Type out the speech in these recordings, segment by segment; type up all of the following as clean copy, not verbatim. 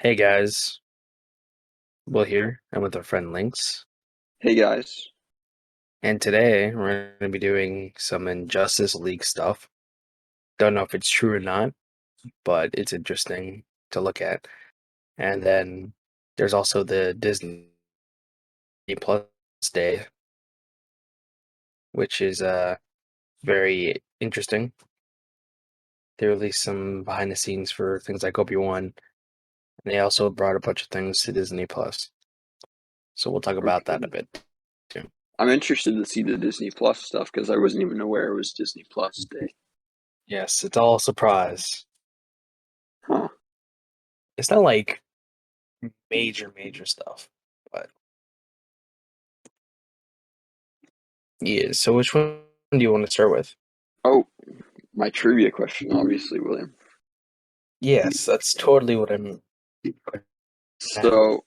Hey guys, Will here. I'm with our friend Lynx, Hey guys. and today we're going to be doing some Injustice League stuff. Don't know if it's true or not, but it's interesting to look at. And then there's also the Disney Plus Day, which is very interesting. They released some behind the scenes for things like Obi-Wan, and they also brought a bunch of things to Disney Plus. So we'll talk about that a Okay. bit too. I'm interested to see the Disney Plus stuff because I wasn't even aware it was Disney Plus Day. Yes, it's all a surprise. Huh. It's not like major stuff, but yeah. So which one do you want to start with? Oh, my trivia question, obviously, William. Yes, that's totally what I'm. So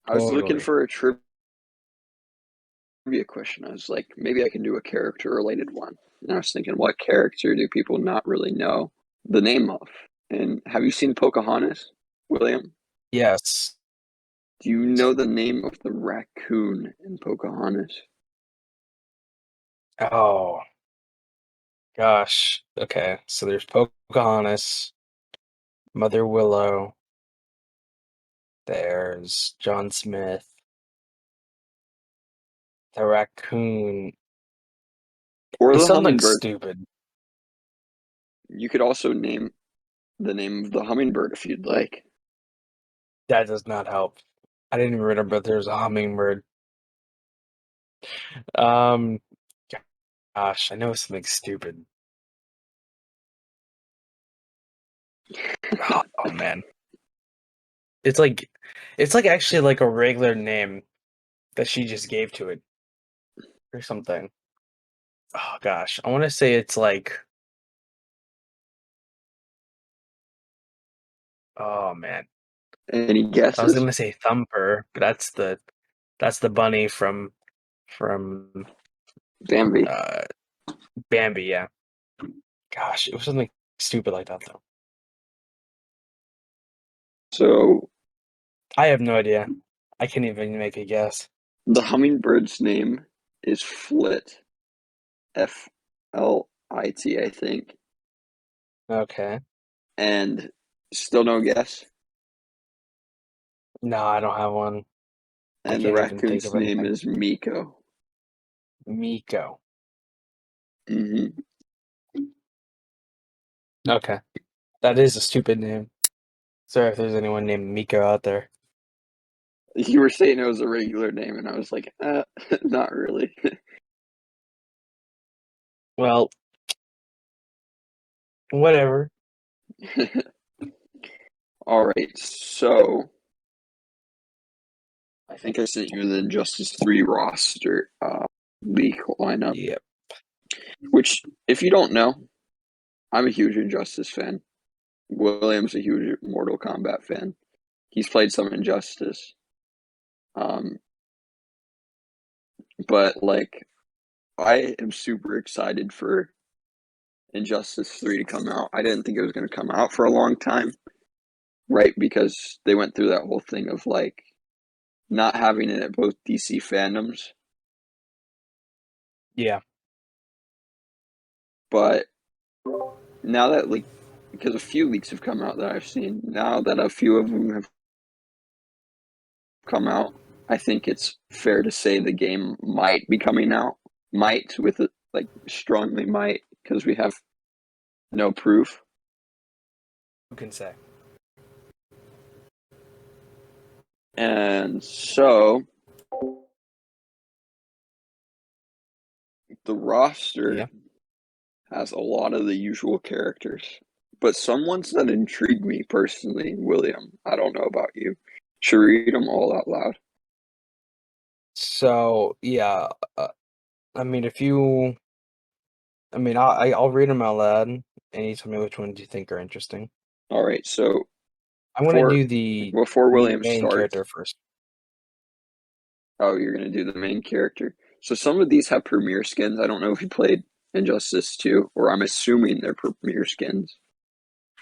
I was looking Totally. for a trivia question. I was like, maybe I can do a character related one. And I was thinking, what character do people not really know the name of? And have you seen Pocahontas, William? Yes. Do you know the name of the raccoon in Pocahontas? Oh gosh. Okay. So there's Pocahontas, Mother Willow. There's John Smith, the raccoon. Or It's the something hummingbird? stupid. You could also name the name of the hummingbird if you'd like. That does not help. I didn't even remember there's a hummingbird. Um. Gosh, I know it's something stupid. Oh man. It's like actually like a regular name that she just gave to it or something. Oh gosh, I want to say it's like, oh man, Any I was guesses? gonna say Thumper, but that's the bunny from Bambi. uh Bambi. Yeah. Gosh, it was something stupid like that though. So I have no idea. I can't even make a guess. the hummingbird's name is Flit. Flit, I think. Okay. And still no guess. No, I don't have one. I And the can't even think raccoon's of name anything. is Miko. Miko. Hmm. Okay, that is a stupid name. Sorry if there's anyone named Miko out there. You were saying it was a regular name, and I was like, not really. Well, whatever. All right, so I think I sent you the Justice 3 roster leak lineup, Yep. which, if you don't know, I'm a huge Injustice fan. William's a huge Mortal Kombat fan. He's played some Injustice. Um, but like I am super excited for Injustice 3 to come out. I didn't think it was going to come out for a long time, right? Because they went through that whole thing of like not having it at both DC fandoms. Yeah. But now that like because a few leaks have come out that I've seen, now that a few of them have come out, I think it's fair to say the game might be coming out. Might with it like strongly might because we have no proof. Who can say? And so the roster Yeah. has a lot of the usual characters, but some ones that intrigue me personally, William. I don't know about you. Should read them all out loud. So yeah, uh, I mean, if you, I mean, I'll read them out loud, and you tell me which ones you think are interesting. All right, so I want to for do the before William main starts, character first. oh, you're gonna do the main character. So some of these have premiere skins. I don't know if you played Injustice 2, or I'm assuming they're premiere skins.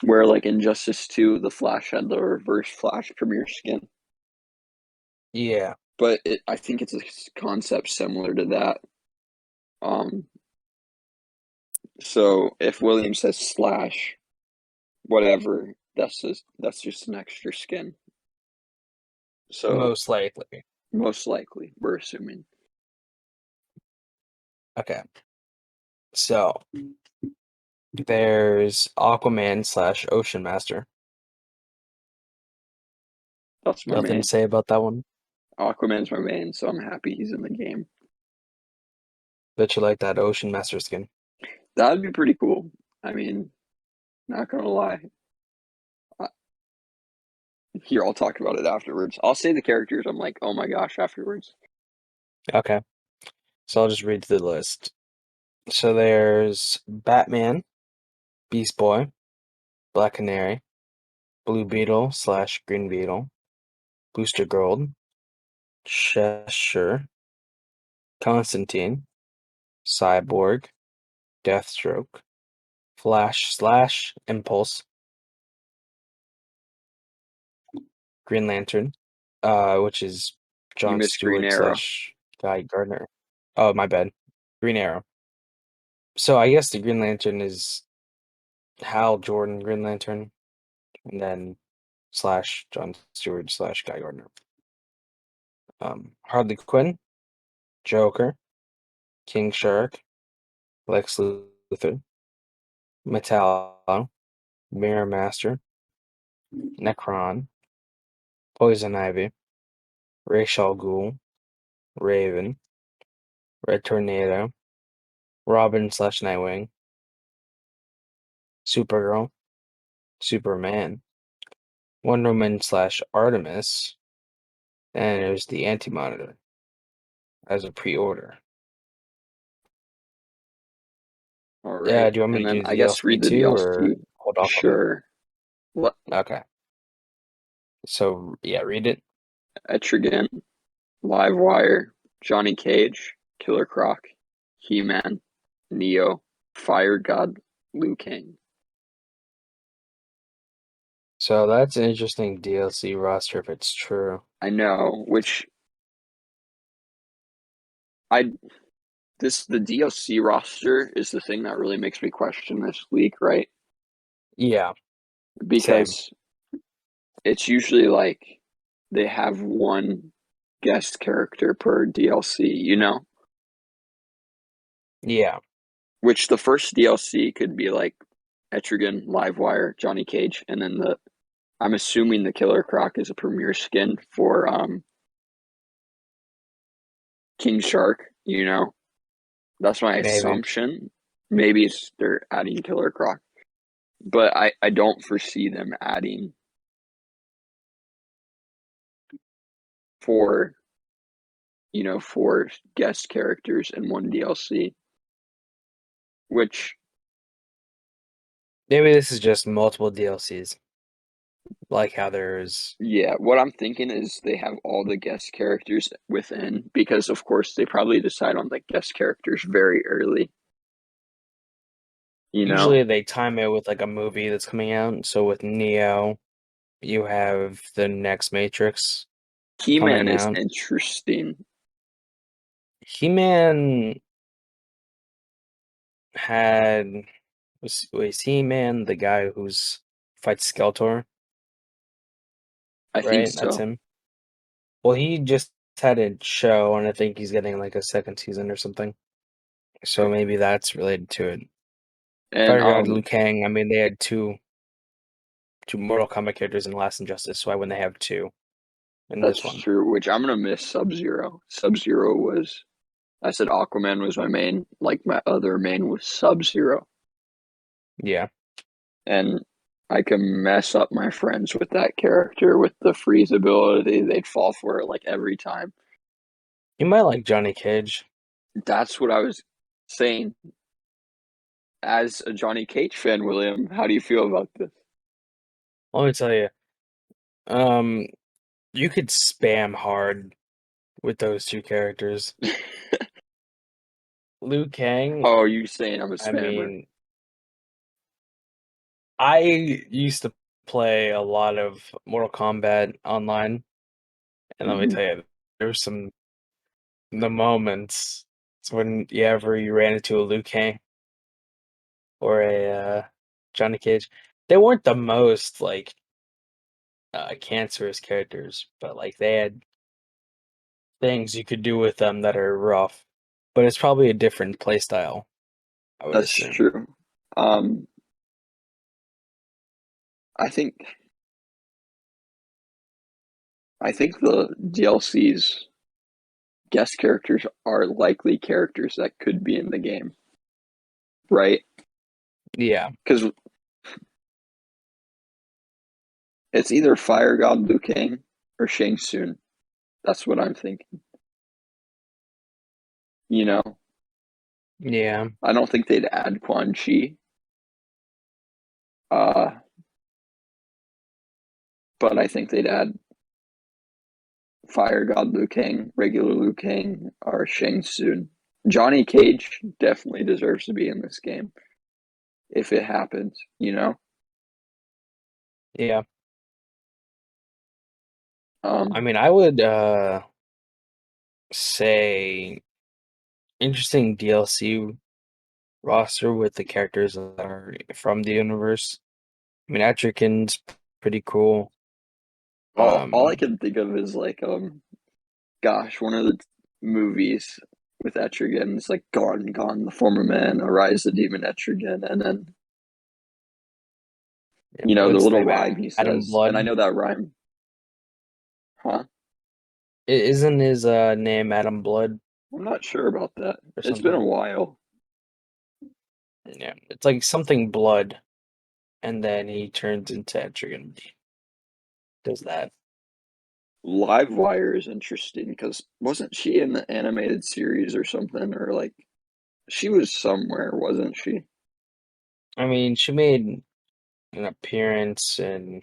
where like Injustice 2, the Flash had the reverse Flash premiere skin. Yeah. But I think it's a concept similar to that. Um, so if William says slash, whatever, that's just an extra skin. So Most likely. most likely, we're assuming. Okay. So there's Aquaman slash Ocean Master. That's my Nothing main. to say about that one. Aquaman's my main, so I'm happy he's in the game. Bet you like that Ocean Master skin. That'd be pretty cool. I mean, not gonna lie. Here, I'll talk about it afterwards. I'll say the characters. I'm like, oh my gosh, afterwards. Okay. So I'll just read through the list. So there's Batman, Beast Boy, Black Canary, Blue Beetle slash Green Beetle, Booster Gold, Cheshire, Constantine, Cyborg, Deathstroke, Flash slash Impulse, Green Lantern, which is You John missed Green Stewart Arrow. slash Guy Gardner. Oh, my bad. Green Arrow. So I guess the Green Lantern is Hal Jordan Green Lantern, and then slash John Stewart slash Guy Gardner. Harley Quinn, Joker, King Shark, Lex Luthor, Metallo, Mirror Master, Necron, Poison Ivy, Ra's al Ghul, Raven, Red Tornado, Robin slash Nightwing, Supergirl, Superman, Wonder Woman slash Artemis, and there's the Anti-Monitor as a pre-order. All Yeah, right, do you want me and to then do the I guess DLC read the too, or DLC. hold off on that? Sure. What? Okay. So yeah, read it. Etrigan, Livewire, Johnny Cage, Killer Croc, He-Man, Neo, Fire God, Liu Kang. So that's an interesting DLC roster if it's true. I know, which I the DLC roster is the thing that really makes me question this leak, right? Yeah, same. Because it's usually like they have one guest character per DLC, you know? Yeah, Which the first DLC could be like Etrigan, Livewire, Johnny Cage, and then the I'm assuming the Killer Croc is a premier skin for King Shark, you know? That's my maybe. assumption. Maybe they're adding Killer Croc. But I don't foresee them adding four, four guest characters in one DLC, which, Maybe this is just multiple DLCs, like how there's. yeah, what I'm thinking is they have all the guest characters within because, of course, they probably decide on the guest characters very early, you know? Usually they time it with like a movie that's coming out. So with Neo, you have the next Matrix He-Man coming is out. interesting. He-Man had was He-Man the guy who's fights Skeletor, I think right? That's so. him. Well, he just had a show, and I think he's getting like a second season or something. So maybe that's related to it. And Fire God, Liu Kang. I mean, they had two Mortal Kombat characters in Last Injustice, so why wouldn't they have two in that's this one? true, which I'm gonna miss Sub-Zero. Sub-Zero was I said Aquaman was my main, like my other main was Sub-Zero. Yeah, And I can mess up my friends with that character with the freeze ability. They'd fall for it like every time. you might like Johnny Cage. That's what I was saying. As a Johnny Cage fan, William, how do you feel about this? Let me tell you, um, you could spam hard with those two characters. Liu Kang, Oh, you saying I'm a I spammer? mean, I used to play a lot of Mortal Kombat online, and let me Mhm. tell you, there's some the moments when you ran into a Liu Kang or a Johnny Cage. They weren't the most like cancerous characters, but like they had things you could do with them that are rough. But it's probably a different play style, I would That's assume. true. Um, I think I think the DLC's guest characters are likely characters that could be in the game, right? Yeah, Because it's either Fire God Liu Kang or Shang Tsung. That's what I'm thinking. You know, yeah, I don't think they'd add Quan Chi, uh, but I think they'd add Fire God Liu Kang, regular Liu Kang, or Shang Tsung. Johnny Cage definitely deserves to be in this game if it happens, you know? yeah. I Um, mean, I would say interesting DLC roster with the characters that are from the universe. I mean, Etrigan's pretty cool. all I Um, can think of is like, gosh, one of the movies with Etrigan is like Gone, the Former Man, Arise the Demon Etrigan, and then, yeah, you know, the what's his little name? rhyme he Adam says, and I Blood. know that rhyme, huh? Isn't his name Adam Blood I'm not sure about that. or It's been a something? while. Yeah, it's like something Blood, and then he turns into Etrigan. Does that? Livewire is interesting because wasn't she in the animated series or something, or like she was somewhere, wasn't she? I mean, she made an appearance in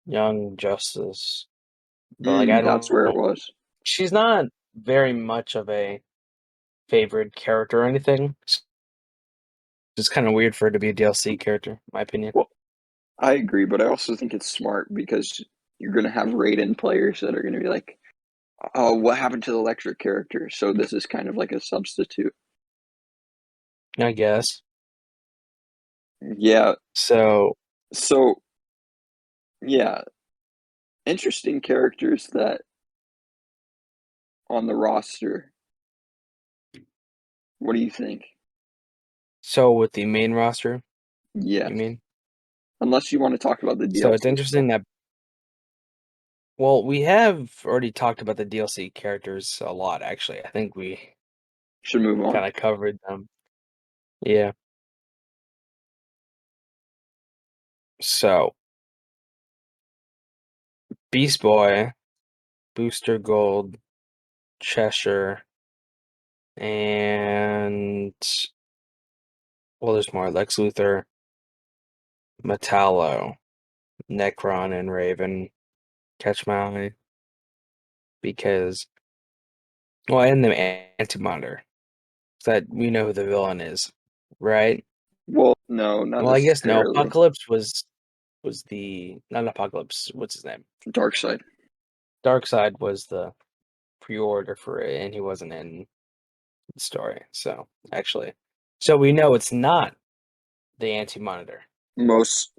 Young Justice, but like I That's don't. where it was. She's not very much of a favorite character or anything. It's just kind of weird for her to be a DLC character, in my opinion. Well, I agree, but I also think it's smart because you're going to have Raiden players that are going to be like, "Oh, what happened to the electric character?" So this is kind of like a substitute. I guess. Yeah. So So yeah, interesting characters that on the roster. What do you think? so with the main roster, Yes. you mean? Unless you want to talk about the So it's DLC stuff. interesting that well, we have already talked about the DLC characters a lot, actually. I think we Should move on. kind of covered them. Yeah. So Beast Boy, Booster Gold, Cheshire, and well, there's more. Lex Luthor, Metallo, Necron, and Raven catch my eye because well, and the Anti-Monitor. That we know who the villain is, right? Well, no, not Well, I guess no. necessarily. Apocalypse was the not Apocalypse. What's his name? Dark side. Darkseid was the pre-order for it, and he wasn't in the story. So actually, so we know it's not the Anti-Monitor. Most,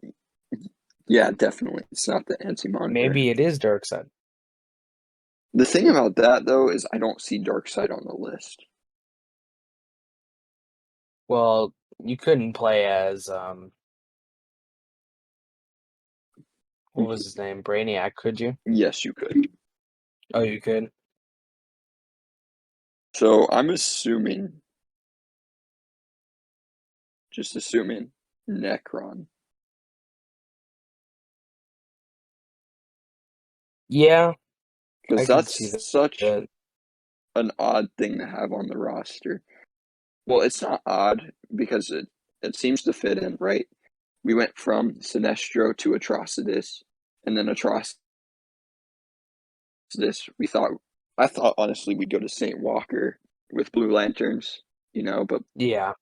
yeah, definitely. It's not the anti-monitor. Maybe it is Darkseid. The thing about that though is I don't see Darkseid on the list. Well, you couldn't play as what was his name? Brainiac, could you? Yes, you could. Oh, you could. So I'm assuming, just assuming, Necron. Yeah, Because I could see that's that. such But an odd thing to have on the roster. Well, it's not odd because it seems to fit in, right? We went from Sinestro to Atrocitus, and then Atrocitus, we thought, I thought honestly we'd go to St. Walker with Blue Lanterns, you know, but yeah,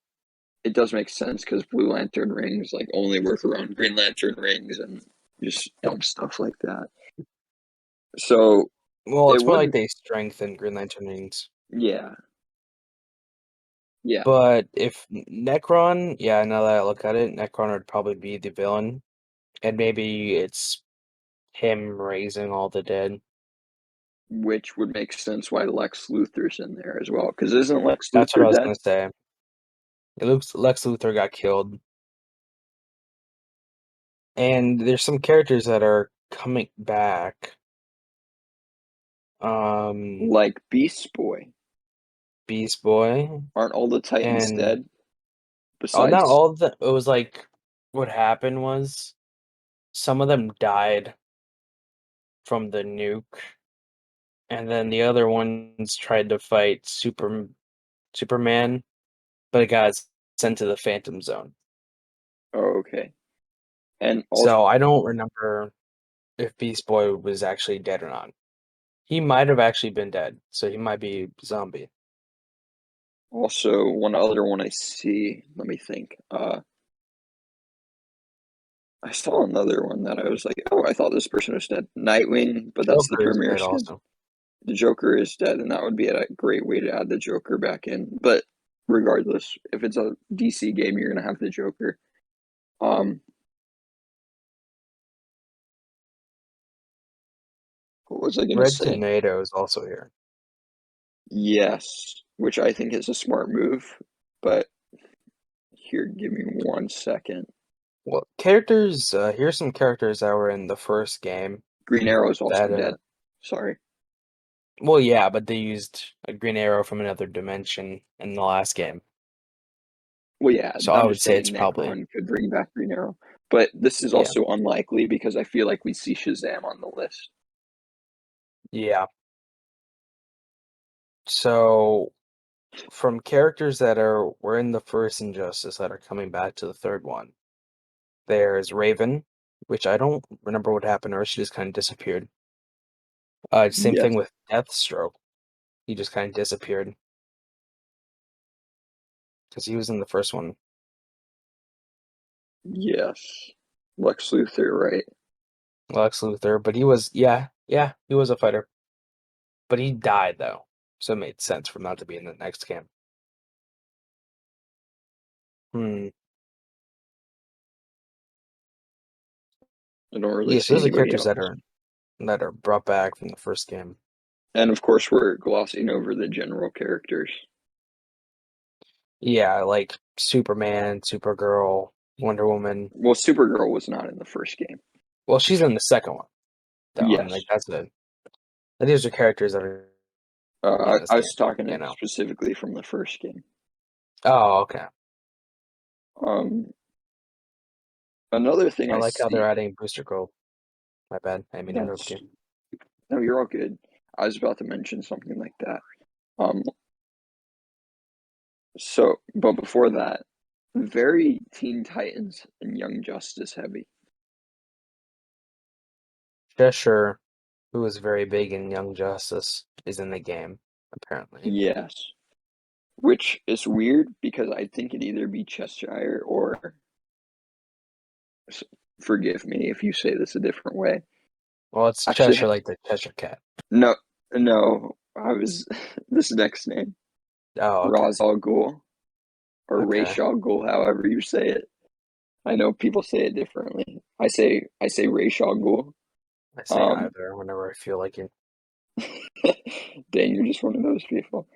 it does make sense because Blue Lantern rings like only work around Green Lantern rings and just dumb stuff like that. So Well, it it's more like would, they strengthen Green Lantern rings. yeah, yeah. But if Necron, yeah, now that I look at it, Necron would probably be the villain, and maybe it's him raising all the dead. Which would make sense why Lex Luthor's in there as well. Because isn't Lex That's what I Luthor was dead? gonna say. It looks Lex Luthor got killed, and there's some characters that are coming back. Like Beast Boy. Beast Boy, Aren't all the Titans and dead? not Besides, all of the. It was like what happened was some of them died from the nuke, and then the other ones tried to fight Superman, but it got sent to the Phantom Zone. oh, okay. And also, So I don't remember if Beast Boy was actually dead or not. He might have actually been dead, so he might be zombie. also one other one I see. Let me think. I saw another one that I was like, oh, I thought this person was dead. Nightwing, but that's the Joker is Premier dead skin. also. The Joker is dead, and that would be a great way to add the Joker back in. But regardless, if it's a DC game, you're gonna have the Joker. Um, what was I gonna Red say? Tornado is also here. Yes, which I think is a smart move. But here, give me 1 second. Well, characters. Here's some characters that were in the first game. Green Arrow is also That dead. Sorry. well, yeah, but they used a Green Arrow from another dimension in the last game, Well, yeah, so I I'm would just say it's saying probably Necron could bring back Green Arrow. But this is yeah, also unlikely because I feel like we see Shazam on the list. yeah. So from characters that were in the first Injustice that are coming back to the third one, there's Raven, which I don't remember what happened to her. She just kind of disappeared. Same Yes, thing with Deathstroke. He just kind of disappeared because he was in the first one. yes. Lex Luthor, right? Lex Luthor, but he was yeah, he was a fighter, but he died though, so it made sense for him not to be in the next game. Hmm. I don't really Yes, see those are anybody characters else. that are brought back from the first game. And of course, we're glossing over the general characters. Yeah, like Superman, Supergirl, Wonder Woman. Well, Supergirl was not in the first game. Well, she's in the second one though, and Yes. like that's it. These are characters that are in this I game, was talking you know. specifically from the first game. Oh, okay. Um, another thing I I like how see. they're adding Booster Gold. My bad. I mean to interrupt That's you. no, you're all good. I was about to mention something like that. Um, but before that, very Teen Titans and Young Justice heavy. Cheshire, who was very big in Young Justice, is in the game, apparently. Yes. Which is weird because I think it'd either be Cheshire or forgive me if you say this a different way. Well, it's Actually, Cheshire like the Cheshire Cat. no, no. I was this next name, Oh, okay. Ra's al Ghul or Okay. Ra's al Ghul, however you say it. I know people say it differently. I say Ra's al Ghul. I say Um, either whenever I feel like it. dang, you're just one of those people.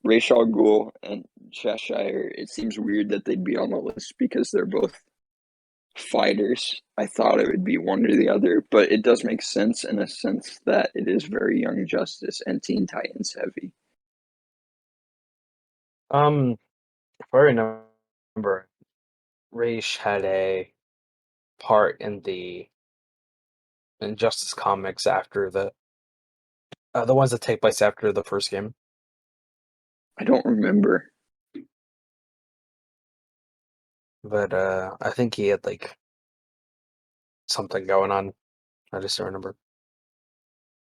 Ra's al Ghul and Cheshire. It seems weird that they'd be on the list because they're both fighters. I thought it would be one or the other, but it does make sense in a sense that it is very Young Justice and Teen Titans heavy. If I remember, Raish had a part in the Injustice comics after the ones that take place after the first game. I don't remember. But I think he had like something going on. I just don't remember.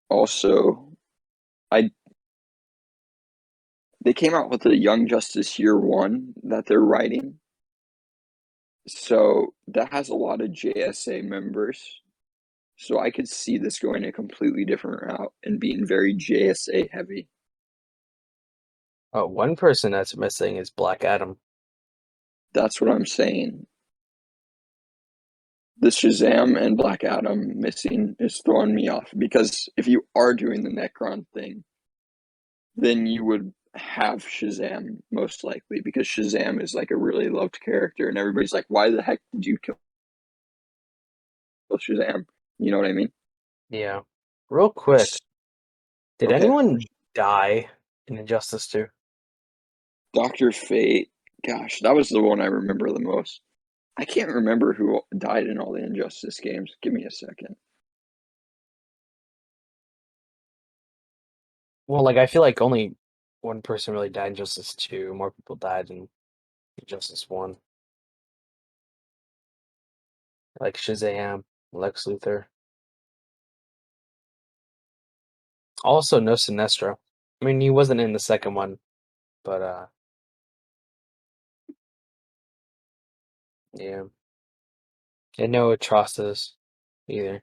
Also, I they came out with a Young Justice Year One that they're writing. So that has a lot of JSA members. So I could see this going a completely different route and being very JSA heavy. One person that's missing is Black Adam. That's what I'm saying. The Shazam and Black Adam missing is throwing me off because if you are doing the Necron thing, then you would have Shazam most likely because Shazam is like a really loved character and everybody's like, why the heck did you kill Shazam? You know what I mean? Yeah. Real quick, did Okay. anyone die in Injustice 2? Dr. Fate, gosh, that was the one I remember the most. I can't remember who died in all the Injustice games. Give me a second. Well, like I feel like only one person really died in Injustice 2. More people died in Injustice 1. Like Shazam, Lex Luthor. Also, no Sinestro. I mean, he wasn't in the second one, but yeah. And no Atrocitus either.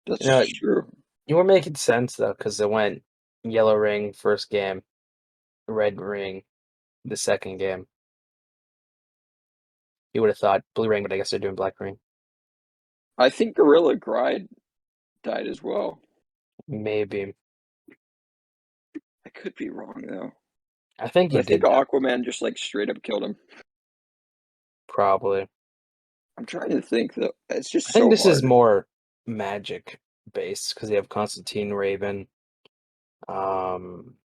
That's You know, true. you were making sense though, because it went Yellow Ring first game, Red Ring the second game. You would have thought Blue Ring, but I guess they're doing Black Ring. I think Gorilla Gride died as well. Maybe. I could be wrong though. I think But he I think did that, Aquaman just like straight up killed him. probably. I'm trying to think though. It's just I think so this is hard. more magic based because you have Constantine Raven, um,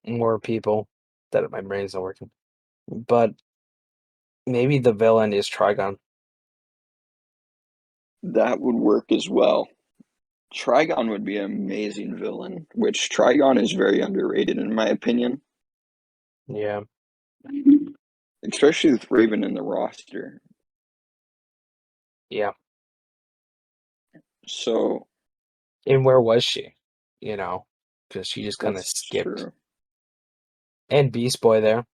more people that my brain's not working. But maybe the villain is Trigon. That would work as well. Trigon would be an amazing villain, which Trigon is very underrated in my opinion, Yeah. especially with Raven in the roster. Yeah. So And where was she? You know, because she just kind of that's skipped. true. And Beast Boy there,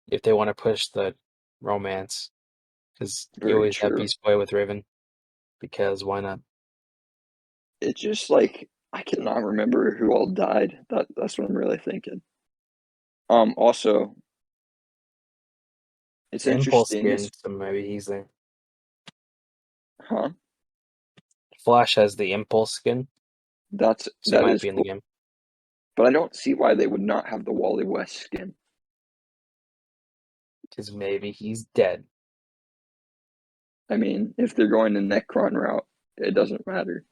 if they want to push the romance, because you Very always have true. Beast Boy with Raven, because why not? It's just like I cannot remember who all died. That's what I'm really thinking. Also, it's Impulse interesting. skin, Is so maybe he's there. huh? Flash has the Impulse skin, so he That might is be in the cool. game. But I don't see why they would not have the Wally West skin. Because maybe he's dead. I mean, if they're going the Necron route, it doesn't matter.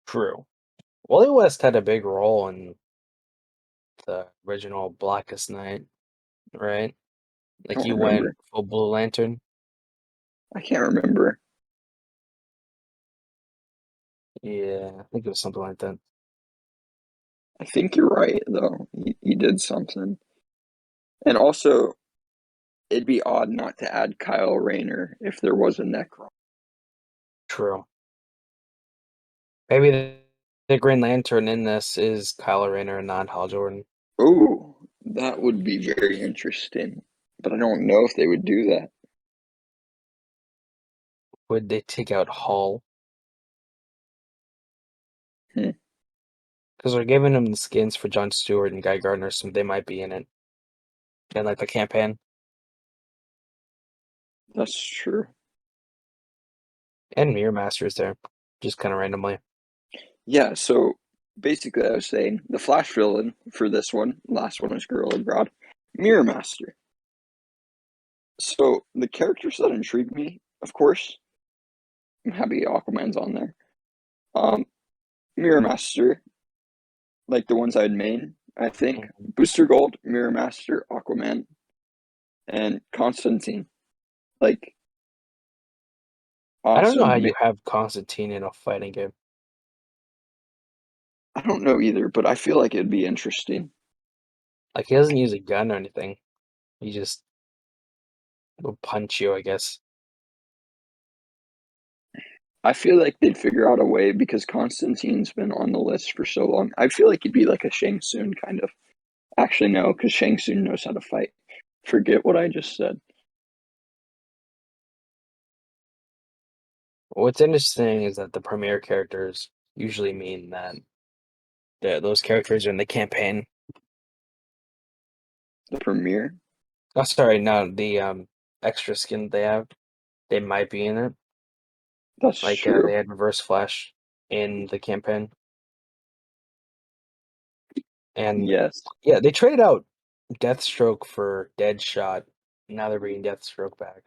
True. Wally West had a big role in the original Blackest Night, right? I Like don't you went remember. full Blue Lantern. I can't remember. Yeah, I think it was something like that. I think you're right though. He did something. And also, it'd be odd not to add Kyle Rayner if there was a Necron. True. Maybe the Green Lantern in this is Kylo Rayner and not Hal Jordan. Oh, that would be very interesting. But I don't know if they would do that. Would they take out Hall? Hmm, Because they're giving him the skins for Jon Stewart and Guy Gardner, so they might be in it. And like the campaign. that's true. And Mirror Master's there. Just kind of randomly. Yeah, so basically I was saying the Flash villain for this one, last one was Gorilla Grodd, Mirror Master. So the characters that intrigue me, of course, I'm happy Aquaman's on there. Um, Mirror Master, like the ones I'd main, I think. Mhm. Booster Gold, Mirror Master, Aquaman, and Constantine. Like I don't know how awesome. you have Constantine in a fighting game. I don't know either, but I feel like it'd be interesting. Like he doesn't use a gun or anything. He just will punch you, I guess. I feel like they'd figure out a way because Constantine's been on the list for so long. I feel like he'd be like a Shang Tsung kind of. Actually, no, because Shang Tsung knows how to fight. Forget what I just said. What's interesting is that the premier characters usually mean that those characters are in the campaign. The premiere. Oh, sorry, no, the extra skin they have, they might be in it. That's Like true. they had Reverse Flash in the campaign, and Yes. yeah, they traded out Deathstroke for Deadshot. Now they're bringing Deathstroke back.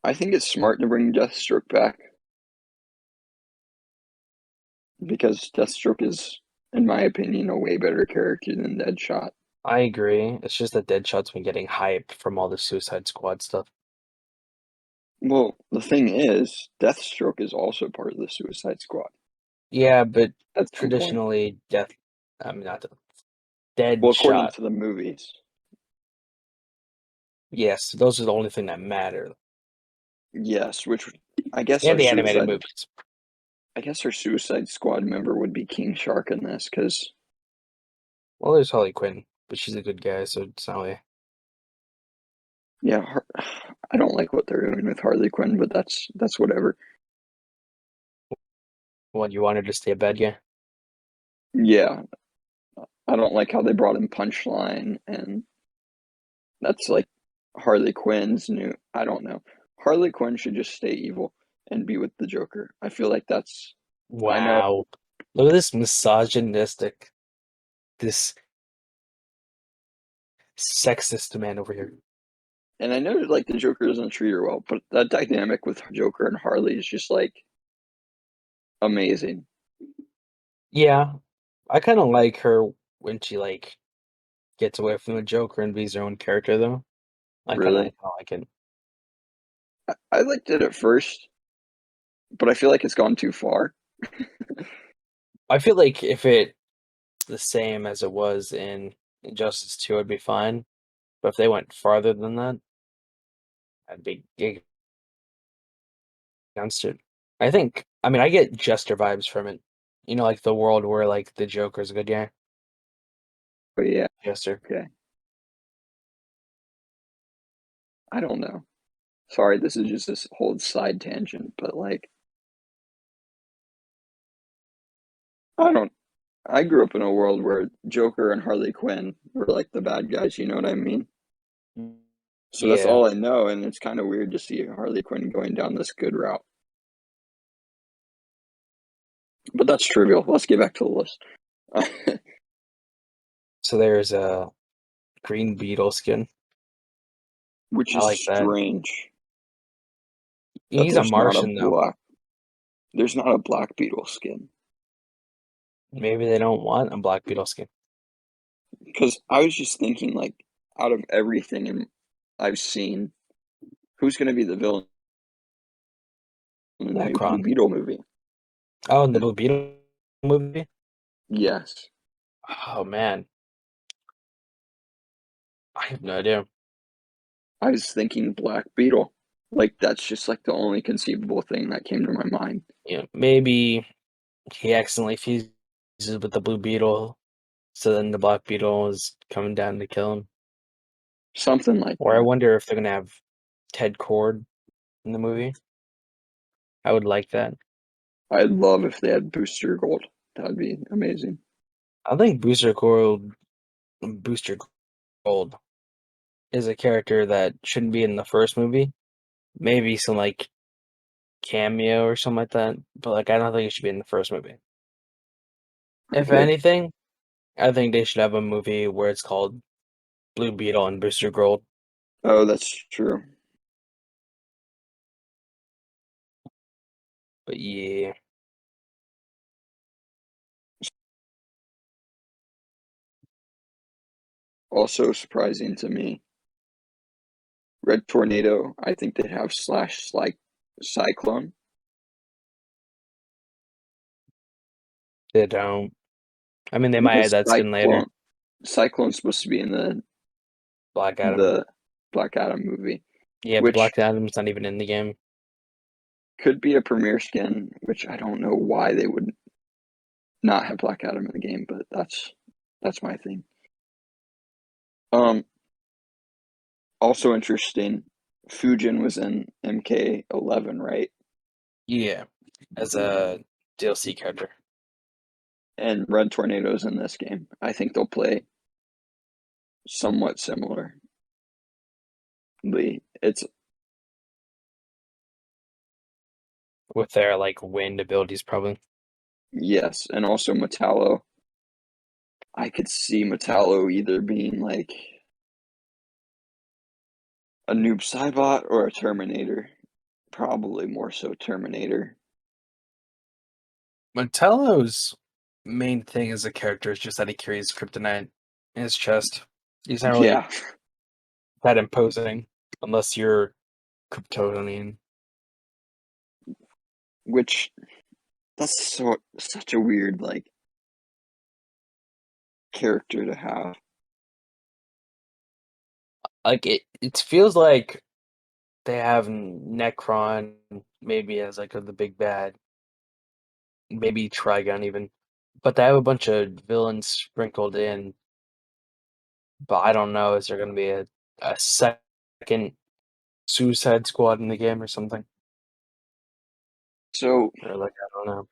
I think it's smart to bring Deathstroke back because Deathstroke is, in my opinion, a way better character than Deadshot. I agree. It's just that Deadshot's been getting hype from all the Suicide Squad stuff. Well, the thing is, Deathstroke is also part of the Suicide Squad. Yeah, but That's the point. traditionally, I mean, not Well, according Deadshot. to the movies. Yes, those are the only thing that matter. Yes, which I guess And our the animated Suicide movies. I guess our Suicide Squad member would be King Shark in this, because Well, there's Harley Quinn, but she's a good guy, so it's not really. yeah, I don't like what they're doing with Harley Quinn, but that's whatever. What, you wanted to stay a bad guy? Yeah, I don't like how they brought in Punchline, and that's like Harley Quinn's new. I don't know. Harley Quinn should just stay evil and be with the Joker. I feel like that's. I know, Wow. Look at this misogynistic, this sexist man over here. and I know like the Joker doesn't treat her well, but that dynamic with Joker and Harley is just like amazing. Yeah, I kind of like her when she like gets away from the Joker and be her own character, though. I kind Really, of like it. I liked it at first, but I feel like it's gone too far. I feel like if it's the same as it was in Injustice 2, it'd be fine. But if they went farther than that, I'd be against it. I mean, I get Jester vibes from it. You know, like the world where like the Joker's a good guy. But yeah, Jester. okay. I don't know. Sorry, this is just this whole side tangent, but like, I don't. I grew up in a world where Joker and Harley Quinn were like the bad guys. You know what I mean? So that's Yeah. all I know, and it's kind of weird to see Harley Quinn going down this good route. But that's trivial. Let's get back to the list. So there's a Green Beetle skin. Which I is like that. strange that He's a Martian though. there's not a Black Beetle skin. Maybe they don't want a Black Beetle skin. Because I was just thinking, like, out of everything I've seen, who's going to be the villain in the new Blue Necron. Beetle movie? Oh, in the Blue Beetle movie? Yes. Oh man. I have no idea. I was thinking Black Beetle. Like, that's just like the only conceivable thing that came to my mind. Yeah, maybe he accidentally fuses with the Blue Beetle, so then the Black Beetle is coming down to kill him. Something like Or I that. wonder if they're gonna have Ted Cord in the movie. I would like that. I'd love if they had Booster Gold. That would be amazing. I think Booster Gold is a character that shouldn't be in the first movie. Maybe some like cameo or something like that. But like I don't think it should be in the first movie. If Okay. anything, I think they should have a movie where it's called Blue Beetle and Booster Gold. Oh, that's true. But yeah. Also surprising to me. Red Tornado, I think they'd have slash like Cyclone. They don't. I mean, they might add Because that skin later. Cyclone's supposed to be in Black Adam. the Black Adam movie, Yeah, but which Black Adam's not even in the game. could be a premier skin, which I don't know why they would not have Black Adam in the game, but that's my thing. Um, Also interesting, Fujin was in MK11, right? Yeah, as a DLC character. And Red Tornado's in this game. I think they'll play somewhat similarly. It's With their like wind abilities, probably. yes, and also Metallo. I could see Metallo either being like a Noob Saibot or a Terminator. Probably more so Terminator. Metallo's main thing as a character is just that he carries kryptonite in his chest. He's not really Yeah, that imposing unless you're Kryptonian. which that's such a weird like character to have. Like it feels like they have Necron maybe as like the big bad, maybe Trigon even, but they have a bunch of villains sprinkled in. But I don't know, is there going to be a second Suicide Squad in the game or something? So Or like I don't know.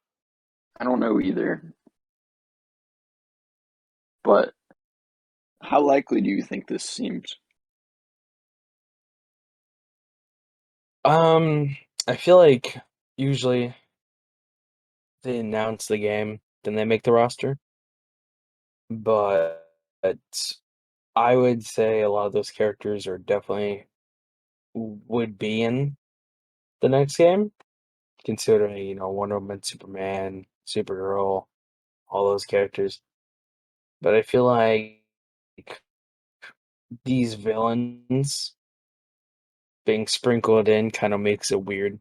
I don't know either, but how likely do you think this seems? I feel like usually they announce the game, then they make the roster. But I would say a lot of those characters are definitely would be in the next game, considering, Wonder Woman, Superman, Supergirl, all those characters. But I feel like these villains being sprinkled in kind of makes it weird.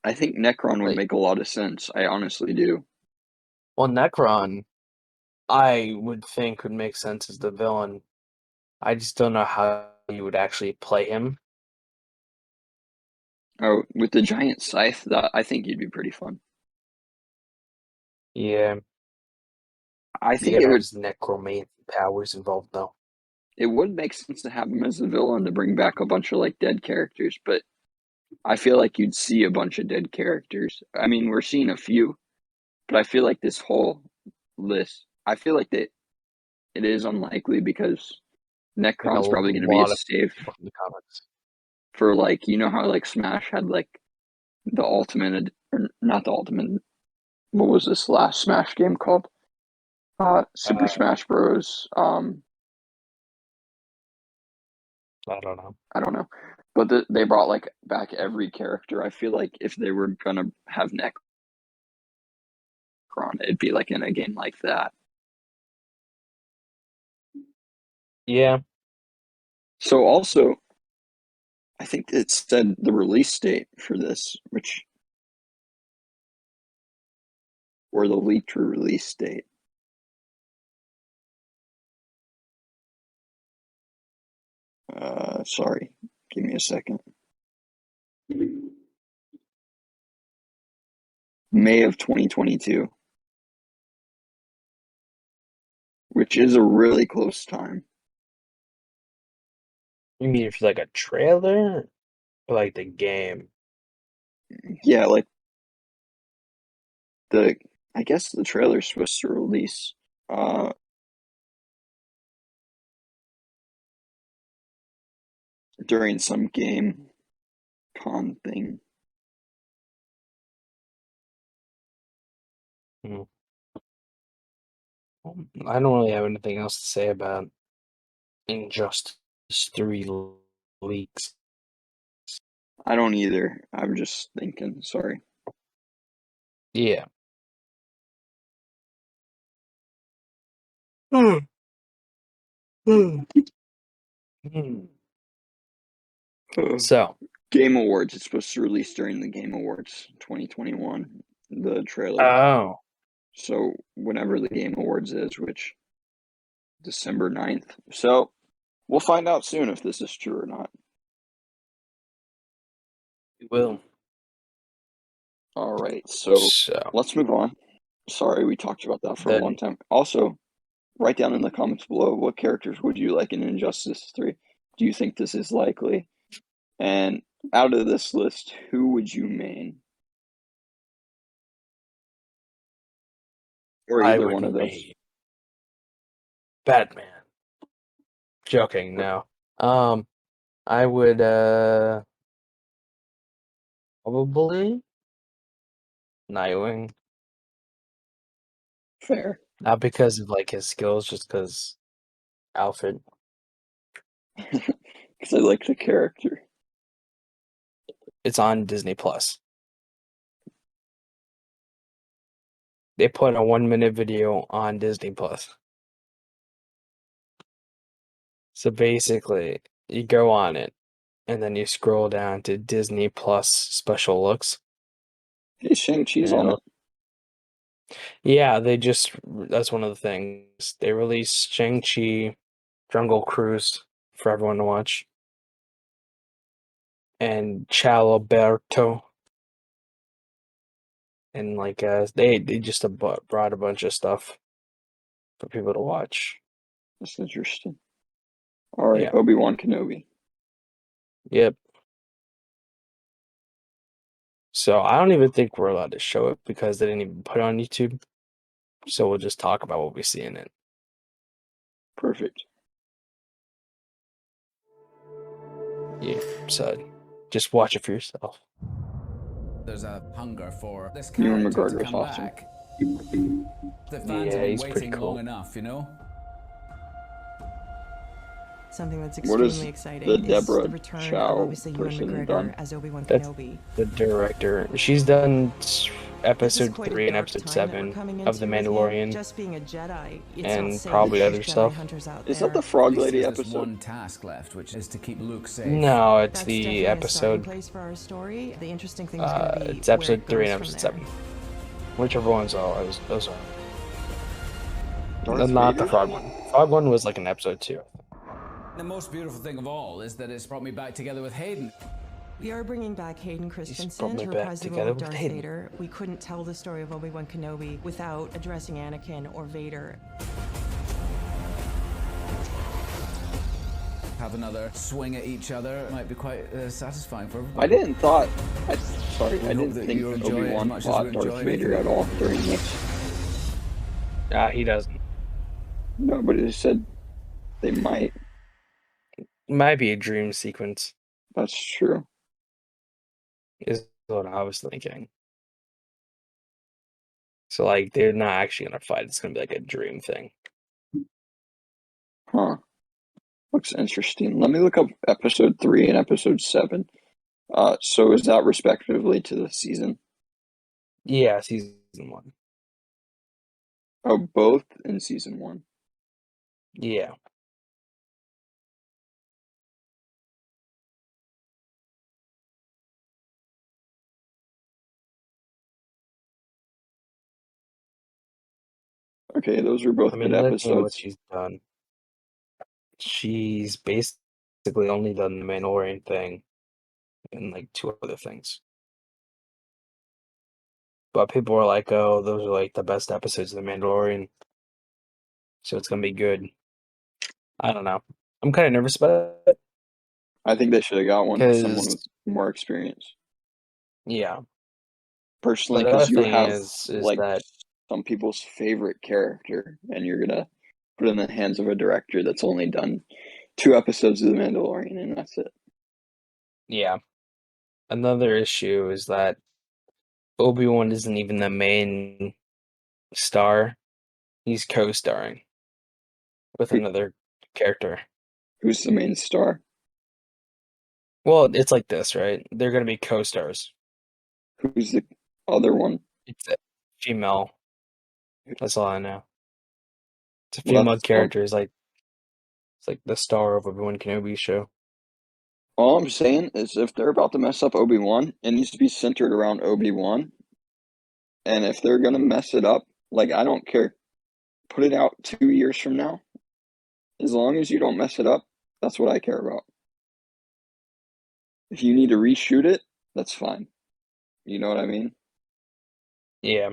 I think Necron would Like, make a lot of sense. I honestly do. well, Necron, I would think would make sense as the villain. I just don't know how you would actually play him. Oh, with the giant scythe, that I think he'd be pretty fun. Yeah, I you think gotta have his necromancy powers involved though. it would make sense to have him as the villain to bring back a bunch of like dead characters, but I feel like you'd see a bunch of dead characters. I mean, we're seeing a few, but I feel like this whole list, I feel like that it is unlikely because Like a Necron's probably going to be a lot of save people from the comics. for like how like Smash had like the ultimate or not the ultimate. What was this last Smash game called? Super Uh, Smash Bros. I don't know. I don't know, but they brought like back every character. I feel like if they were gonna have Necron, it'd be like in a game like that. Yeah. So also, I think it said the release date for this, which or the leaked release date. Sorry, give me a second. May of 2022, which is a really close time. You mean if like a trailer or like the game? Yeah, like the I guess the trailer's supposed to release during some game con thing. Hmm. I don't really have anything else to say about Injustice 3 leaks. I don't either. I'm just thinking. Sorry. Yeah. Hmm. Hmm. Hmm. So, Game Awards. It's supposed to release during the Game Awards 2021. The trailer. oh, So whenever the Game Awards is, which December 9th. So we'll find out soon if this is true or not. We will. All right, so So let's move on. Sorry, we talked about that for a long then time. Also, write down in the comments below what characters would you like in Injustice 3? Do you think this is likely? And out of this list, who would you main? Or I either would one of those. make Batman. Joking, no. I would probably Nightwing. Fair. Not because of like his skills, just because outfit. Because I like the character. It's on Disney Plus. They put a 1 minute video on Disney Plus. So basically, you go on it, and then you scroll down to Disney Plus special looks. Hey, Shang-Chi's on it. Yeah, that's one of the things. They released Shang-Chi, Jungle Cruise for everyone to watch, and Chalaberto. And like they just brought a bunch of stuff for people to watch. That's interesting. All right, Yeah. Obi-Wan Kenobi. Yep. So I don't even think we're allowed to show it because they didn't even put it on YouTube. So we'll just talk about what we see in it. Perfect. Yeah. So just watch it for yourself. There's a hunger for this Ewan character to McGregor's come awesome. back. The fans Yeah, have been he's pretty waiting cool. long enough, you know? Something that's What is extremely exciting the is Deborah the return Chow of obviously Ewan person McGregor done? as Obi-Wan That's Kenobi. the director. She's done This is episode quite a 3 and dark episode time that we're 7 coming of The into with him. Mandalorian Just being a Jedi, it's and not safe probably for other Jedi stuff. hunters out Is there. that the Frog At least he Lady has this episode? one task left, which is to keep Luke safe. No, it's That's the definitely a starting episode. place for our story. The interesting thing is going to be It's where episode it 3 goes and from episode there. 7. Whichever ones are those are. Darth Not the Vader? Frog one. Frog one was like an episode 2. The most beautiful thing of all is that it's brought me back together with Hayden. We are bringing back Hayden brought Christensen me to back reprise the together role of with Darth Hayden. Vader. We couldn't tell the story of Obi-Wan Kenobi without addressing Anakin or Vader. Have another swing at each other might be quite satisfying for I everybody. didn't hope that think you enjoy it as Obi-Wan much as fought we Darth enjoy Vader it. at all during this. He doesn't. Nobody said they might. Might be a dream sequence, That's true. is what I was thinking. So like they're not actually gonna fight. It's gonna be like a dream thing. Huh. Looks interesting. Let me look up episode 3 and episode 7. So is that respectively to the season? Yeah, season 1. Oh, both in season 1. Yeah. Okay, those are both I good mean, looking at what episodes. she's done, she's basically only done the Mandalorian thing and like 2 other things. But people are like, "Oh, those are like the best episodes of the Mandalorian, so it's gonna be good." I don't know. I'm kind of nervous about it I think they should have got someone with because, more experience. yeah. Personally, But the other because you thing have is like that some people's favorite character, and you're gonna put it in the hands of a director that's only done 2 episodes of The Mandalorian, and that's it. yeah. Another issue is that Obi-Wan isn't even the main star. He's co-starring with Who, another character. who's the main star? Well, it's like this, right? They're gonna be co-stars. Who's the other one? It's a female. That's all I know. It's a Well, female that's character. It's like the star of Obi-Wan Kenobi show. all I'm saying is if they're about to mess up Obi-Wan, it needs to be centered around Obi-Wan. And if they're gonna mess it up, like I don't care. Put it out 2 years from now. As long as you don't mess it up, that's what I care about. If you need to reshoot it, That's fine. You know what I mean? Yeah.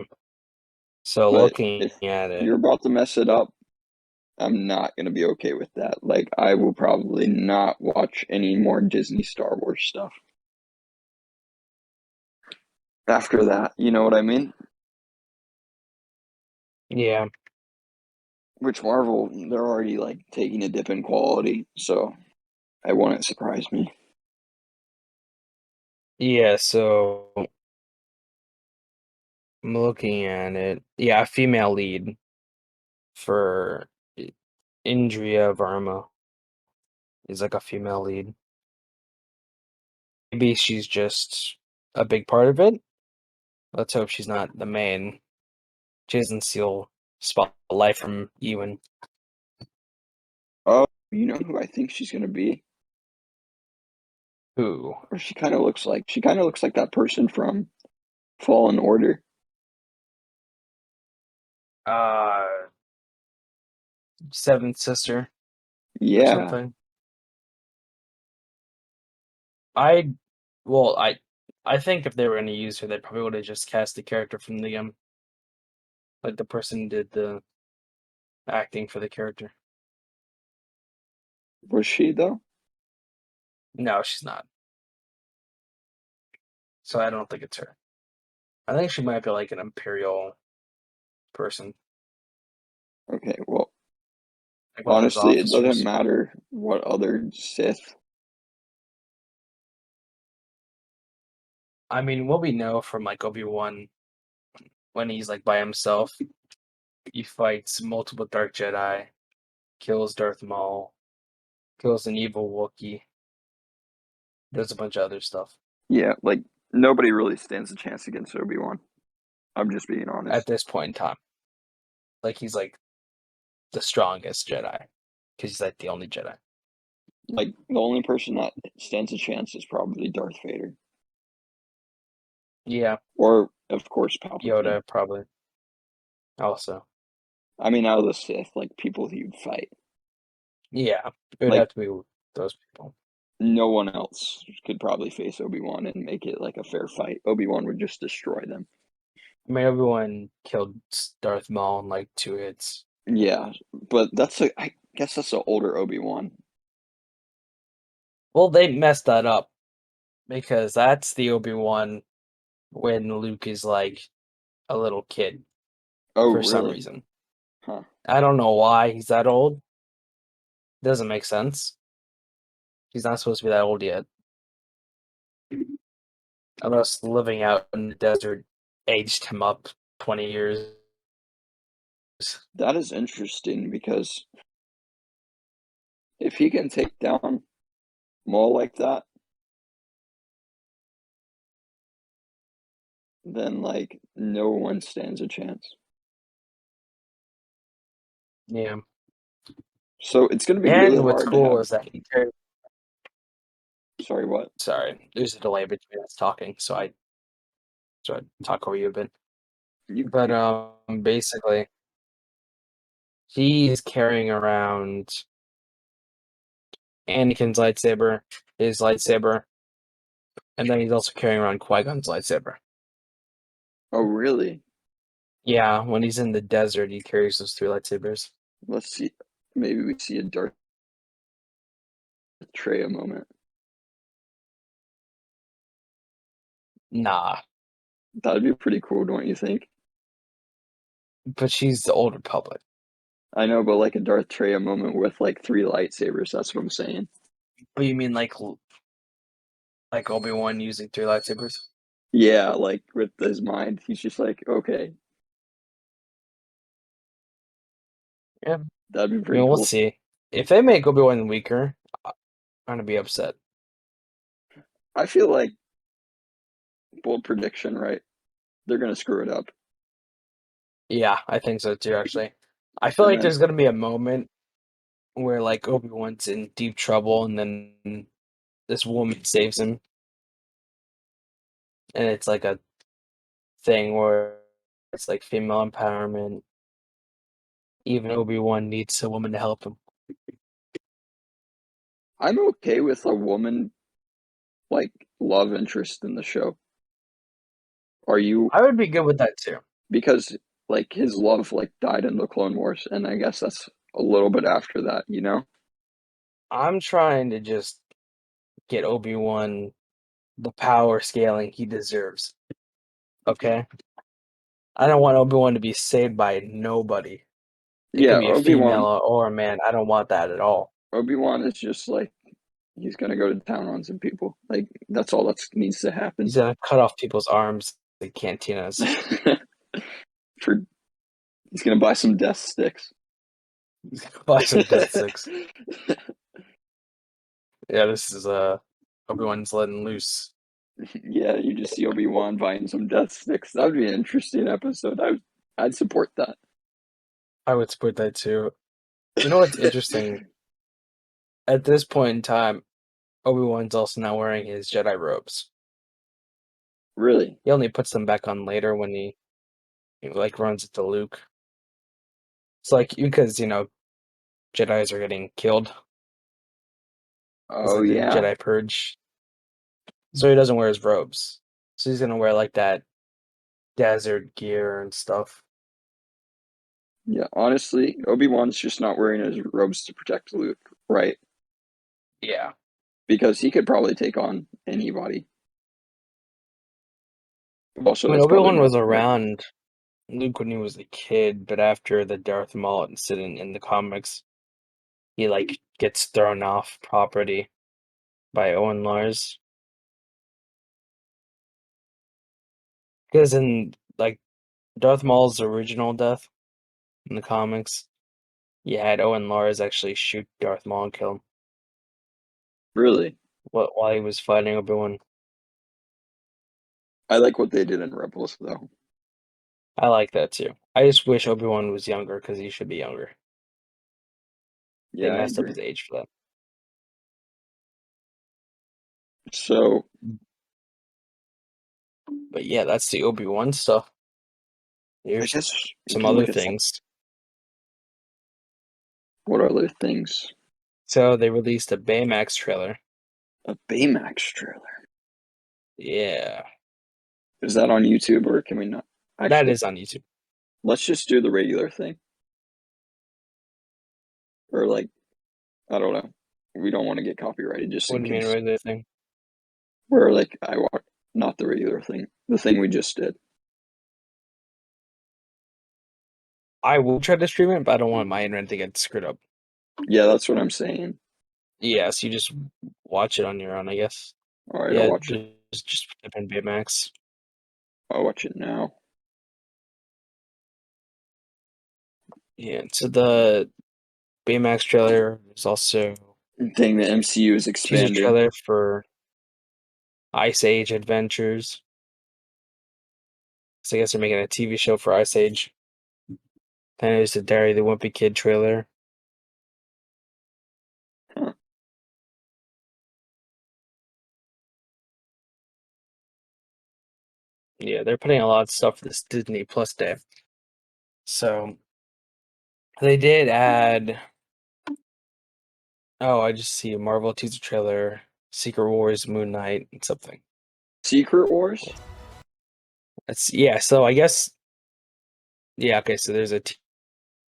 So But looking if at it, you're about to mess it up, I'm not gonna be okay with that. Like, I will probably not watch any more Disney Star Wars stuff after that. You know what I mean? yeah, Which Marvel, they're already like taking a dip in quality, so it wouldn't surprise me. yeah. So I'm looking at it. Yeah, female lead for Indria Varma is like a female lead. Maybe she's just a big part of it. Let's hope she's not the main. She doesn't steal spotlight from Ewan. Oh, you know who I think she's gonna be? Who? Or she kind of looks like that person from Fallen Order. Uh, Seventh Sister or Yeah, something. I, well, I think if they were gonna use her, they probably would have just cast the character from the like the person who did the acting for the character. was she though? No, she's not. So I don't think it's her. I think she might be like an Imperial person, Okay, well, like one of those honestly, it doesn't officers. matter what other Sith. I mean, what we know from like Obi-Wan when he's like by himself, he fights multiple Dark Jedi, kills Darth Maul, kills an evil Wookiee, does a bunch of other stuff. Yeah, like nobody really stands a chance against Obi-Wan. I'm just being At honest. this point in time, like he's like the strongest Jedi because he's like the only Jedi. Like the only person that stands a chance is probably Darth Vader, Yeah, or of course Palpatine. Yoda probably also. I mean, out of the Sith, like people he would fight, Yeah, it would like have to be those people. no one else could probably face Obi-Wan and make it like a fair fight. Obi-Wan would just destroy them. I mean, everyone killed Darth Maul in like 2 hits. Yeah, but I guess that's the older Obi-Wan. Well, they messed that up because that's the Obi-Wan when Luke is like a little kid Oh, for some really? reason. Huh. I don't know why he's that old. Doesn't make sense. He's not supposed to be that old yet. Unless living out in the desert aged him up 20 years. That is interesting because if he can take down Maul like that, then like no one stands a chance. Yeah. So it's gonna be really And what's hard to cool have. is that he carries. Sorry, what? Sorry, there's a delay between us talking, so I talk over you a bit. You But basically, he's carrying around Anakin's lightsaber, his lightsaber, and then he's also carrying around Qui-Gon's lightsaber. Oh, really? Yeah, when he's in the desert, he carries those 3 lightsabers. Let's see. Maybe we see a Darth Traya moment. Nah, That'd be pretty cool, don't you think? but she's the Old Republic. I know, but like a Darth Traya moment with like 3 lightsabers. That's what I'm saying. But you mean like Obi-Wan using 3 lightsabers? Yeah, like with his mind, he's just like, okay, Yeah, that'd be I pretty mean, we'll cool. see. If they make Obi-Wan weaker, I'm gonna be upset. I feel like bold prediction, right? They're gonna screw it up, Yeah, I think so too, actually. I feel and like then there's gonna be a moment where like Obi-Wan's in deep trouble and then this woman saves him. And it's like a thing where it's like female empowerment. Even Obi-Wan needs a woman to help him. I'm okay with a woman like love interest in the show? Are you I would be good with that too. because like his love like died in the Clone Wars, and I guess that's a little bit after that, you know? I'm trying to just get Obi-Wan the power scaling he deserves. Okay? I don't want Obi-Wan to be saved by nobody. It Yeah, could be a female or a man. I don't want that at all. Obi-Wan is just like he's gonna go to town on some people. Like that's all that needs to happen. He's gonna cut off people's arms like cantinas. For he's gonna buy some death sticks. He's gonna buy some death sticks. Yeah, this is Obi-Wan's letting loose. Yeah, you just see Obi-Wan buying some death sticks. That would be an interesting episode. I'd support that. I would support that too. You know what's interesting? At this point in time, Obi-Wan's also not wearing his Jedi robes. Really? He only puts them back on later when he like runs into Luke. It's like because Jedis are getting killed. It's Oh like the yeah. Jedi purge. So he doesn't wear his robes. So he's gonna wear like that desert gear and stuff. Yeah, honestly, Obi-Wan's just not wearing his robes to protect Luke, right? Yeah. Because he could probably take on anybody. Also, I mean, that's probably Obi-Wan was not right. around Luke when he was a kid, but after the Darth Maul incident in the comics, he like gets thrown off property by Owen Lars. Because in like Darth Maul's original death in the comics, you had Owen Lars actually shoot Darth Maul and kill him Really. while he was fighting Obi-Wan. I like what they did in Rebels though. I like that too. I just wish Obi-Wan was younger because he should be younger. They Yeah, I messed up agree. his age for that. So But yeah, that's the Obi-Wan stuff. I Here's guess we some can other look at things. what other things. So they released a Baymax trailer. A Baymax trailer. Yeah, Is that on YouTube or can we not? that Actually, is on YouTube. let's just do the regular thing. Or like, I don't know. We don't want to get copyrighted just What in do you mean case. regular thing? Or like, I want not the regular thing. The thing we just did. I will try to stream it, but I don't want my internet to get screwed up. Yeah, that's what I'm saying. Yeah, so you just watch it on your own, I guess. All right, Yeah, I'll watch it. just type in Baymax. I'll watch it now. Yeah, so the Baymax trailer is also Thing the MCU is teaser expanding. trailer for Ice Age Adventures. So I guess they're making a TV show for Ice Age. Then there's the Diary of the Wimpy Kid trailer. Huh. Yeah, they're putting a lot of stuff for this Disney Plus day. So they did add. Oh, I just see a Marvel teaser trailer, Secret Wars, Moon Knight, and something. Secret Wars? That's yeah. So I guess yeah. Okay, so there's a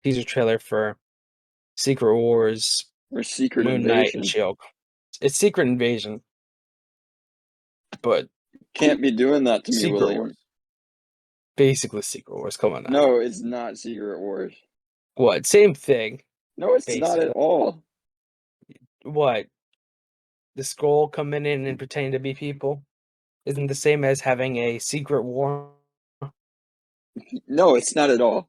teaser trailer for Secret Wars, Or Secret Moon Knight, Invasion? and She-Hulk. It's Secret Invasion, but Can't be doing that to me, Secret William. Wars. Basically, Secret Wars. Come on now. No, it's not Secret Wars. What? Same thing. No, it's not Basically. at all. What? The Skrull coming in and pretending to be people isn't the same as having a secret war. No, it's not at all.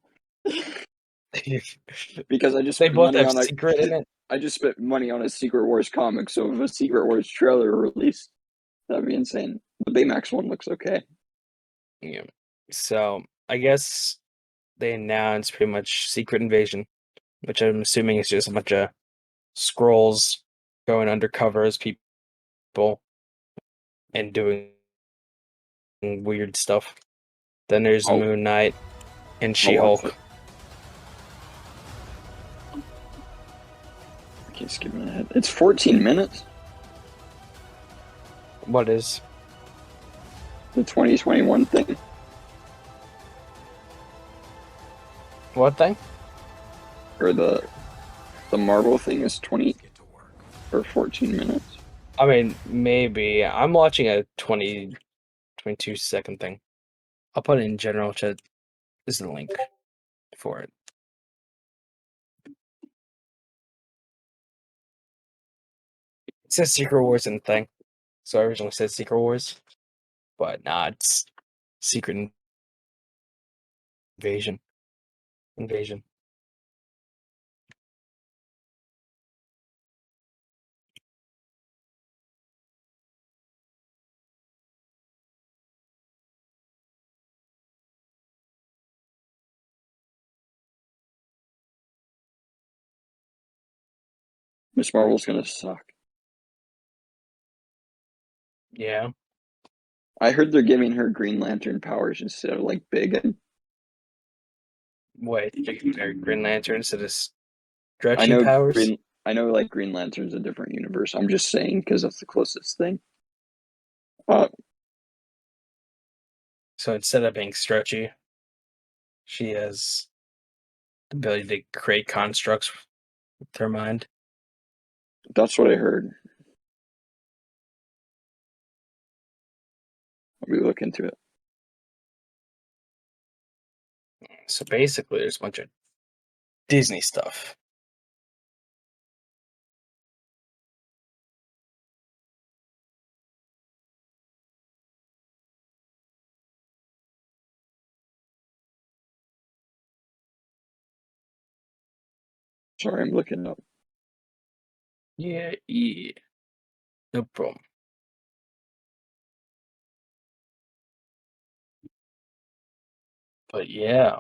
Because I just They spent both money have on a secret in it. I just spent money on a Secret Wars comic, so if a Secret Wars trailer released, that'd be insane. The Baymax one looks okay. Yeah. So I guess they announced pretty much Secret Invasion, which I'm assuming is just a bunch of scrolls going undercover as people and doing weird stuff. Then there's Oh. Moon Knight and I'll watch She-Hulk. it. I keep skipping ahead. It's 14 minutes. What is? The 2021 thing. What thing? Or the Marvel thing is 20 or 14 minutes. I mean, maybe. I'm watching a 22-second thing. I'll put it in general chat. This is the link for it. It says Secret Wars in the thing. So I originally said Secret Wars. But nah, it's Secret Invasion. Invasion. Miss Marvel's gonna suck. Yeah. I heard they're giving her Green Lantern powers instead of like big and Wait, Green Lantern instead of stretchy powers? I know like Green Lantern's a different universe. I'm just saying because that's the closest thing. So instead of being stretchy, she has the ability to create constructs with her mind. That's what I heard. Let me look into it. So basically, there's a bunch of Disney stuff. Sorry, I'm looking it up. Yeah. No problem. But yeah.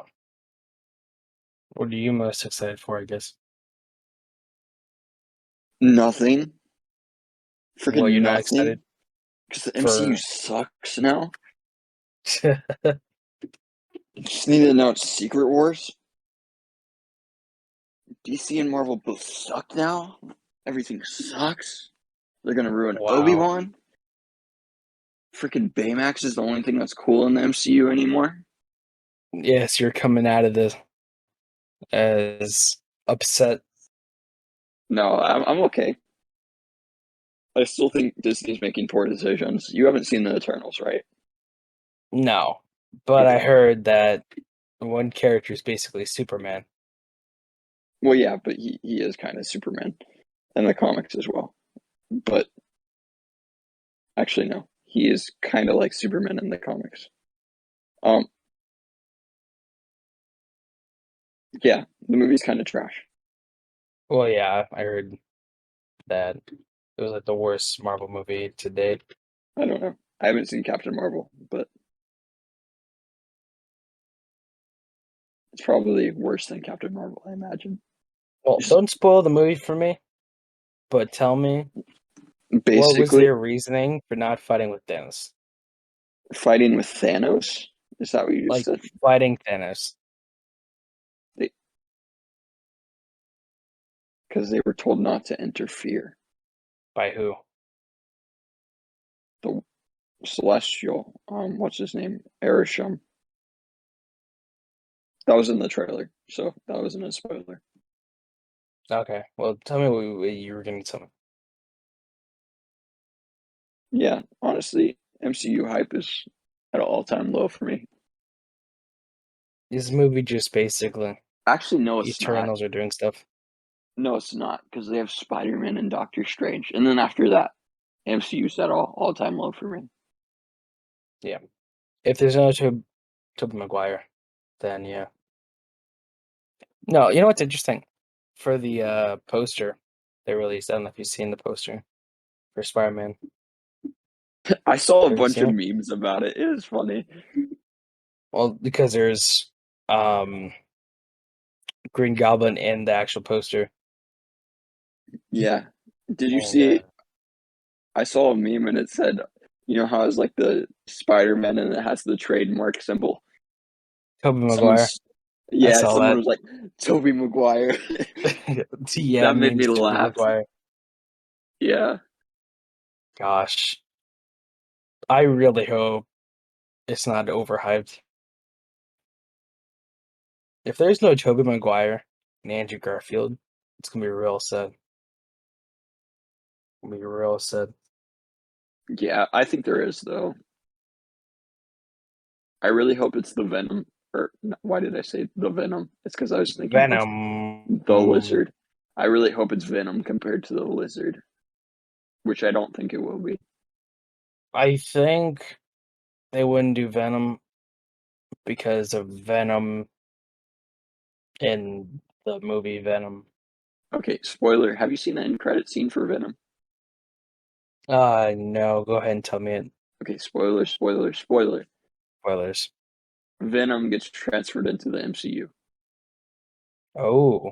What are you most excited for, I guess? Nothing. Freaking Well, you're not nothing. excited Because the for MCU sucks now. Just need to announce Secret Wars. DC and Marvel both suck now. Everything sucks. They're gonna ruin Wow. Obi-Wan. Freaking Baymax is the only thing that's cool in the MCU anymore. Yes, you're coming out of this as upset. No, I'm okay. I still think Disney's making poor decisions. You haven't seen the Eternals, right? No, but I Okay. heard that one character is basically Superman. Well, yeah, but he is kind of Superman in the comics as well. But actually, no, he is kind of like Superman in the comics. Yeah, the movie's kind of trash. Well, yeah, I heard that it was like the worst Marvel movie to date. I don't know. I haven't seen Captain Marvel, but it's probably worse than Captain Marvel, I imagine. Well, don't spoil the movie for me, but tell me what was Basically, their reasoning for not fighting with Thanos? fighting with Thanos. Is that what you just Like said? fighting Thanos. Because they were told not to interfere. By who? The Celestial, what's his name? Erisham. That was in the trailer, so that wasn't a spoiler. Okay, well, tell me what you were going to tell me. Yeah, honestly, MCU hype is at an all-time low for me. This movie just basically Actually, no, it's not. Eternals are doing stuff. No, it's not, because they have Spider-Man and Doctor Strange. And then after that, MCU's at all-time low for me. Yeah. If there's no Tobey Maguire, then yeah. No, you know what's interesting? For the poster they released, I don't know if you've seen the poster for Spider-Man. I saw a Have you bunch of seen it? memes about it. It was funny. Well, because there's Green Goblin in the actual poster. Yeah. Did you And see? I saw a meme and it said, you know how it's like the Spider-Man and it has the trademark symbol. Tobey Maguire. Someone's, yeah, saw someone that. was like, Tobey Maguire. Yeah, That made me memes Tobey laugh. Maguire. Yeah. Gosh. I really hope it's not overhyped. If there's no Tobey Maguire and Andrew Garfield, it's gonna be real sad. Gonna be real sad. Yeah, I think there is though. I really hope it's the Venom. Or why did I say the Venom? It's because I was thinking of Venom. the Lizard. I really hope it's Venom compared to the Lizard, which I don't think it will be. I think they wouldn't do Venom because of Venom in the movie Venom. Okay, spoiler. Have you seen the end credit scene for Venom? No, go ahead and tell me it. Okay, spoiler, spoiler, spoiler. Spoilers. Venom gets transferred into the MCU. Oh,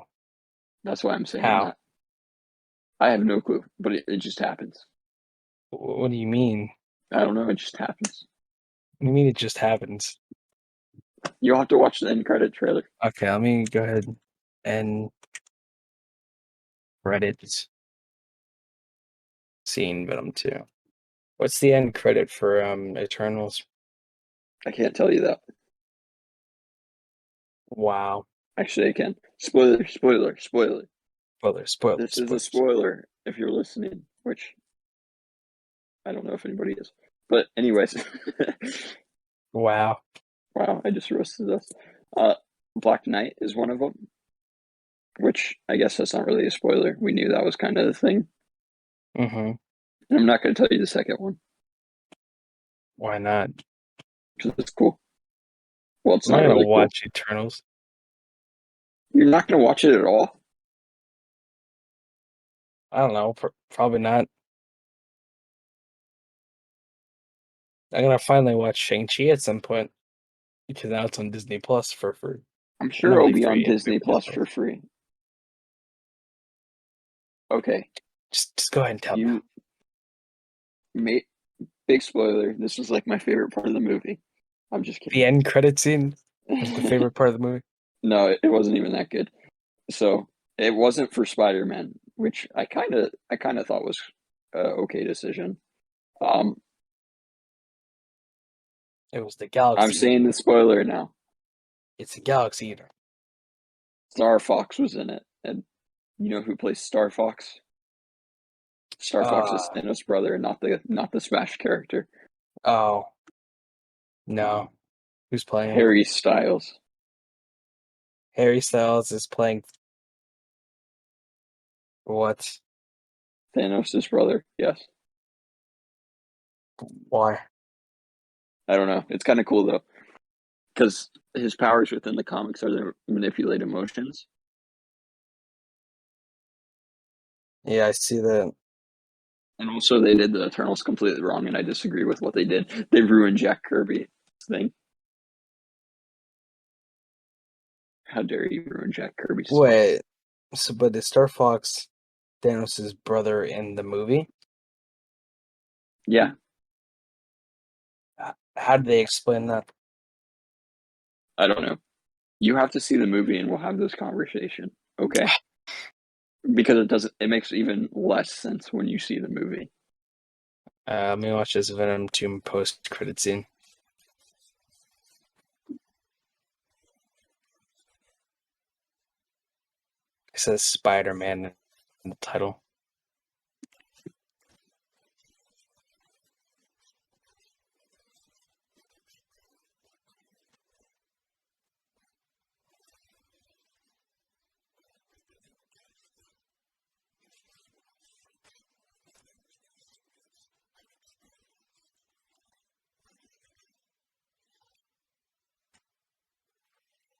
That's why I'm saying how? that. I have no clue, but it just happens. What do you mean? I don't know. It just happens. What do you mean it just happens? You'll have to watch the end credit trailer. Okay, let me go ahead and Reddit scene Venom 2. What's the end credit for Eternals? I can't tell you that. Wow. Actually, I can. Spoiler, spoiler, spoiler. Spoiler, This is a spoiler if you're listening, which I don't know if anybody is. But anyways, Wow. wow, I just roasted us. Black Knight is one of them, which I guess that's not really a spoiler. We knew that was kind of the thing. Mm-hmm. And I'm not going to tell you the second one Why not? because it's cool. Well, it's I'm not not gonna really cool. watch Eternals. You're not going to watch it at all? I don't know. Probably not. I'm gonna finally watch Shang-Chi at some point because now it's on Disney Plus for free. I'm sure Not it'll really be on free, it'll Disney be Plus free. for free. Okay. Just go ahead and tell me. You made big spoiler. This was like my favorite part of the movie. I'm just kidding. The end credit scene was the favorite part of the movie. No, it wasn't even that good. So it wasn't for Spider-Man, which I kind of thought was a okay decision. It was the Galaxy. I'm saying the spoiler now. It's a Galaxy Eater. Star Fox was in it, and you know who plays Star Fox? Star Fox is Thanos' brother, not the Smash character. Oh. No. Who's playing it? Harry Styles. Harry Styles is playing what? Thanos' brother. Yes. Why? I don't know. It's kind of cool though, because his powers within the comics are to manipulate emotions. Yeah, I see that. And also, they did the Eternals completely wrong, and I disagree with what they did. They ruined Jack Kirby's thing. How dare you ruin Jack Kirby's thing? Wait. So, but is Star Fox Thanos' brother in the movie? Yeah, How did they explain that? I don't know. You have to see the movie, and we'll have this conversation, okay? Because it makes even less sense when you see the movie. Let me watch this Venom 2 post-credit scene. It says Spider-Man in the title.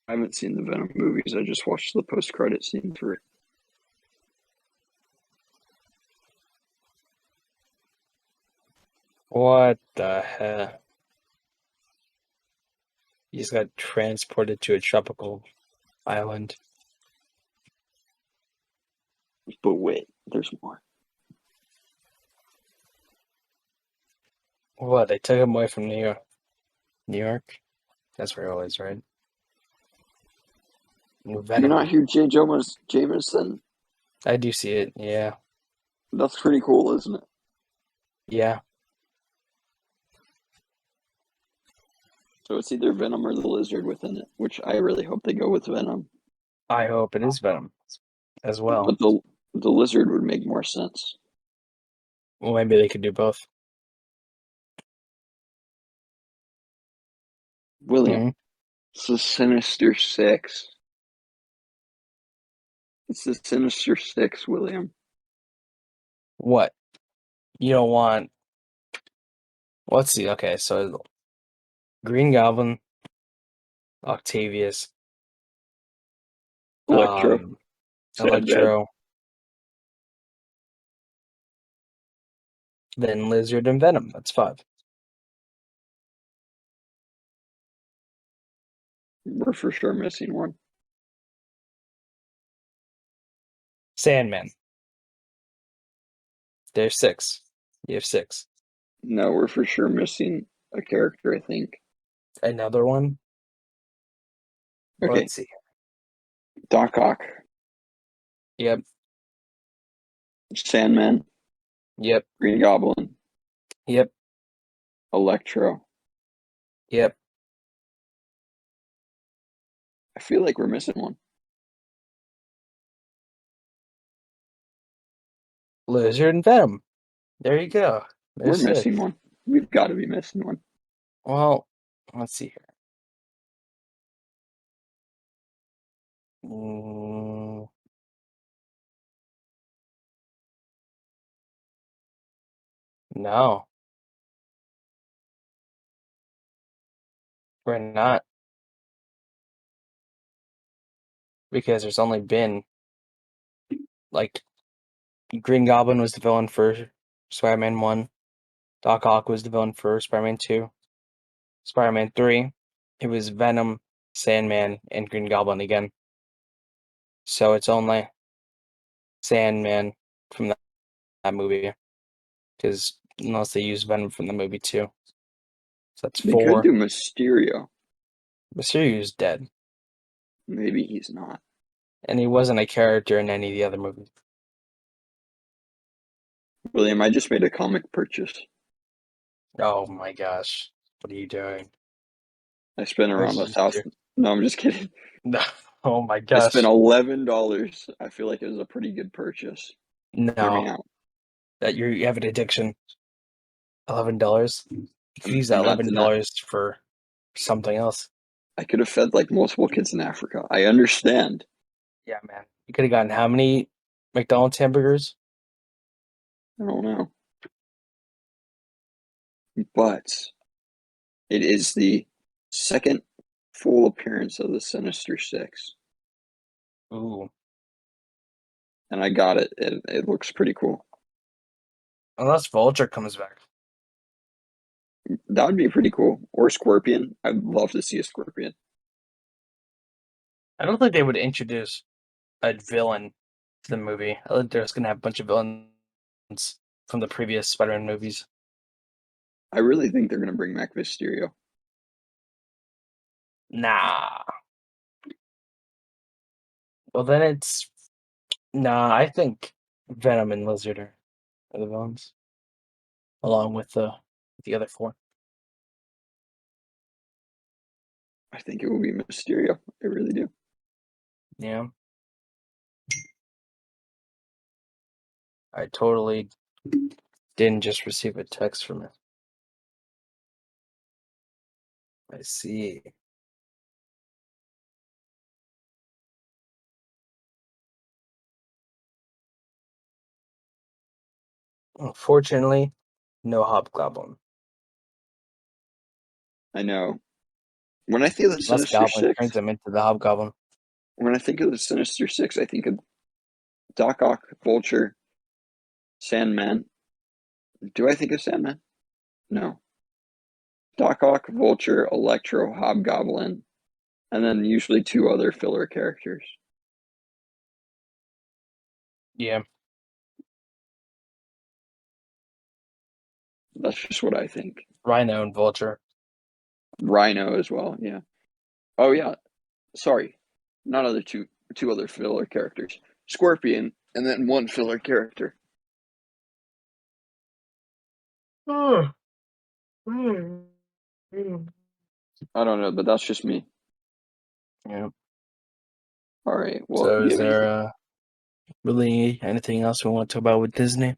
I haven't seen the Venom movies. I just watched the post-credit scene for it. What the hell? He just got transported to a tropical island. But wait, there's more. What? They took him away from New York. New York? That's where it was, right? Venom. You're not Hugh J. Jameson? I do see it. Yeah. That's pretty cool, isn't it? Yeah. So it's either Venom or the Lizard within it, which I really hope they go with Venom. I hope it is Venom as well. But the Lizard would make more sense. Well, maybe they could do both. William, Mhm. it's the Sinister Six. It's the Sinister Six, William. What? You don't want. Let's see. Okay, so Green Goblin, Octavius, Electro, Sandman, Electro, then Lizard and Venom. That's 5. we're for sure missing one. Sandman. There's 6. You have 6. No, we're for sure missing a character, I think. Another one. Okay. Let's see. Doc Ock, Yep. Sandman, Yep. Green Goblin, Yep. Electro. Yep. I feel like we're missing one. Lizard and Venom. There you go. There's We're 6. missing one. We've got to be missing one. Well, let's see here. Mm, no, we're not. Because there's only been like Green Goblin was the villain for Spider-Man 1. Doc Ock was the villain for Spider-Man 2. Spider-Man 3, it was Venom, Sandman, and Green Goblin again. So it's only Sandman from that movie. Because unless they use Venom from the movie too. So that's They could 4. do Mysterio. Mysterio's dead. Maybe he's not. And he wasn't a character in any of the other movies. William, I just made a comic purchase. Oh my gosh. What are you doing? I spent What around did you just do? $1,000. No, I'm just kidding. No. Oh my I gosh. spent $11. I feel like it was a pretty good purchase. Hear me No. out. That you have an addiction. $11. You could use that Imagine that. $11 for something else. I could have fed like multiple kids in Africa. I understand. Yeah, man. You could have gotten how many McDonald's hamburgers? I don't know. But it is the second full appearance of the Sinister Six. Ooh. And I got it. It looks pretty cool. Unless Vulture comes back. That would be pretty cool. Or Scorpion. I'd love to see a Scorpion. I don't think they would introduce a villain to the movie. I think they're just gonna have a bunch of villains from the previous Spider-Man movies. I really think they're going to bring back Mysterio. Nah. Well, then it's nah. I think Venom and Lizard are the villains, along with the other 4. I think it will be Mysterio. I really do. Yeah. I totally didn't just receive a text from it. I see. Unfortunately, no Hobgoblin. I know. When I think of the Unless Sinister Goblin Six, turns him into the Hobgoblin. when I think of the Sinister Six, I think of Doc Ock, Vulture, Sandman. Do I think of Sandman? No. Doc Ock, Vulture, Electro, Hobgoblin, and then usually 2 other filler characters. Yeah. That's just what I think. Rhino and Vulture. Rhino as well, yeah. Oh yeah. Sorry. Not other two other filler characters. Scorpion and then 1 filler character. I don't know, but that's just me. Yeah. All right. Well, So do is you have anything there really anything else we want to talk about with Disney?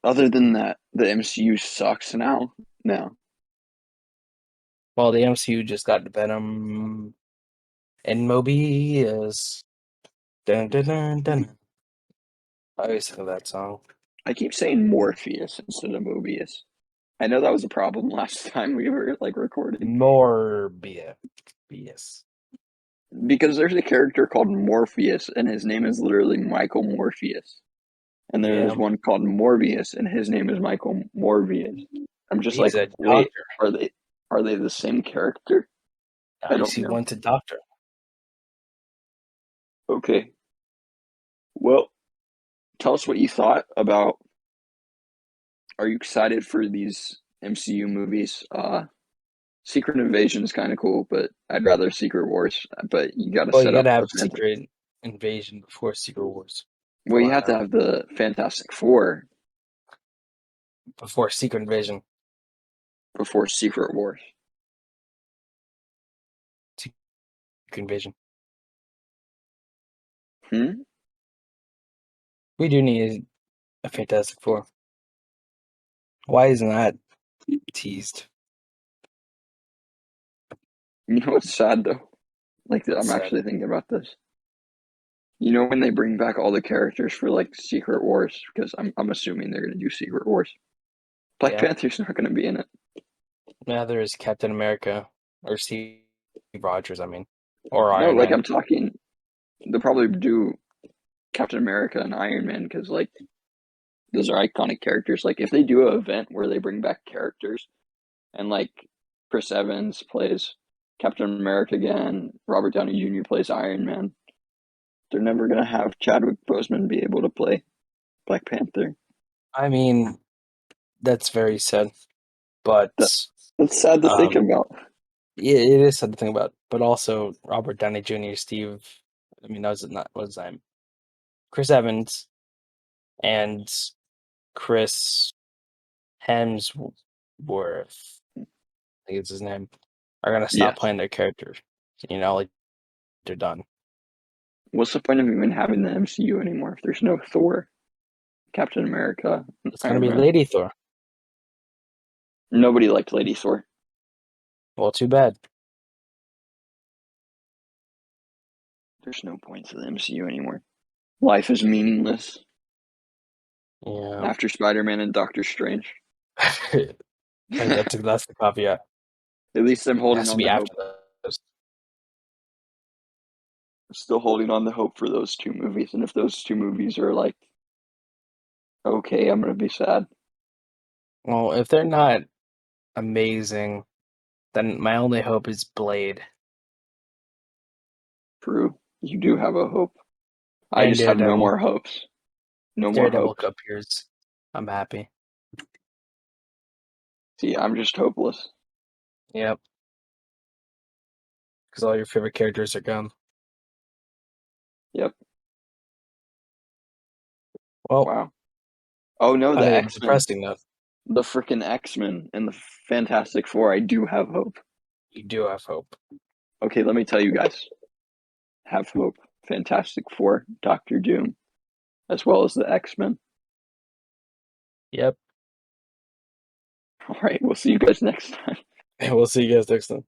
other than that? The MCU sucks now. No. Well, the MCU just got Venom and Mobius. Dun, dun, dun, dun. I always think of that song. I keep saying Morpheus instead of Mobius. I know that was a problem last time we were like recording Morbius. because there's a character called Morpheus and his name is literally Michael Morpheus. And Yeah, there's one called Morbius and his name is Michael Morbius. I'm just he's like, a wait, doctor. are they the same character? I You don't see, know. one's a doctor. Okay. Well, tell us what you thought about. Are you excited for these MCU movies? Secret Invasion is kind of cool, but I'd rather Secret Wars. But you got to Well, you set up gotta the have Secret Invasion before Secret Wars. Well, Come you on have to now. have the Fantastic Four Before Secret Invasion. before Secret Wars. Secret Invasion. Hmm? We do need a Fantastic Four. Why isn't that teased? You know what's sad though? Like I'm What's that? actually thinking about this. You know when they bring back all the characters for like Secret Wars, because I'm assuming they're gonna do Secret Wars. Black Yeah. Panther's not gonna be in it. Now there's Captain America or Steve Rogers, I mean, or No, Iron like Man. I'm talking. They'll probably do Captain America and Iron Man because like those are iconic characters. Like if they do an event where they bring back characters and like Chris Evans plays Captain America again, Robert Downey Jr. plays Iron Man, they're never gonna have Chadwick Boseman be able to play Black Panther. I mean, that's very sad, but That, that's sad to think um, about. it is sad to think about. But also, Robert Downey Jr., Steve. I mean, that was not what was his name? Chris Evans and Chris Hemsworth. I think it's his name. Are gonna stop Yes. playing their characters. You know, like they're done. What's the point of even having the MCU anymore if there's no Thor, Captain America, and It's gonna Iron be Man? Lady Thor. Nobody liked Lady Thor. Well, too bad. There's no point to the MCU anymore. Life is meaningless Yeah. after Spider-Man and Doctor Strange. That's the caveat. At least I'm It holding has to on be to hope. after those. I'm still holding on to hope for those two movies. And if those two movies are like okay, I'm gonna be sad. Well, if they're not amazing, then my only hope is Blade True. You do have a hope. I and just have no Daredevil. more hopes. No more Daredevil hopes. appears. I'm happy. See, I'm just hopeless. Yep. Because all your favorite characters are gone. Yep. Well, Wow. Oh no, on the a X-Men. depressing note, The freaking X-Men and the Fantastic Four. I do have hope. you do have hope. Okay, let me tell you guys. Have hope. Fantastic Four, Doctor Doom, as well as the X-Men. Yep. All right, we'll see you guys next time. And we'll see you guys next time.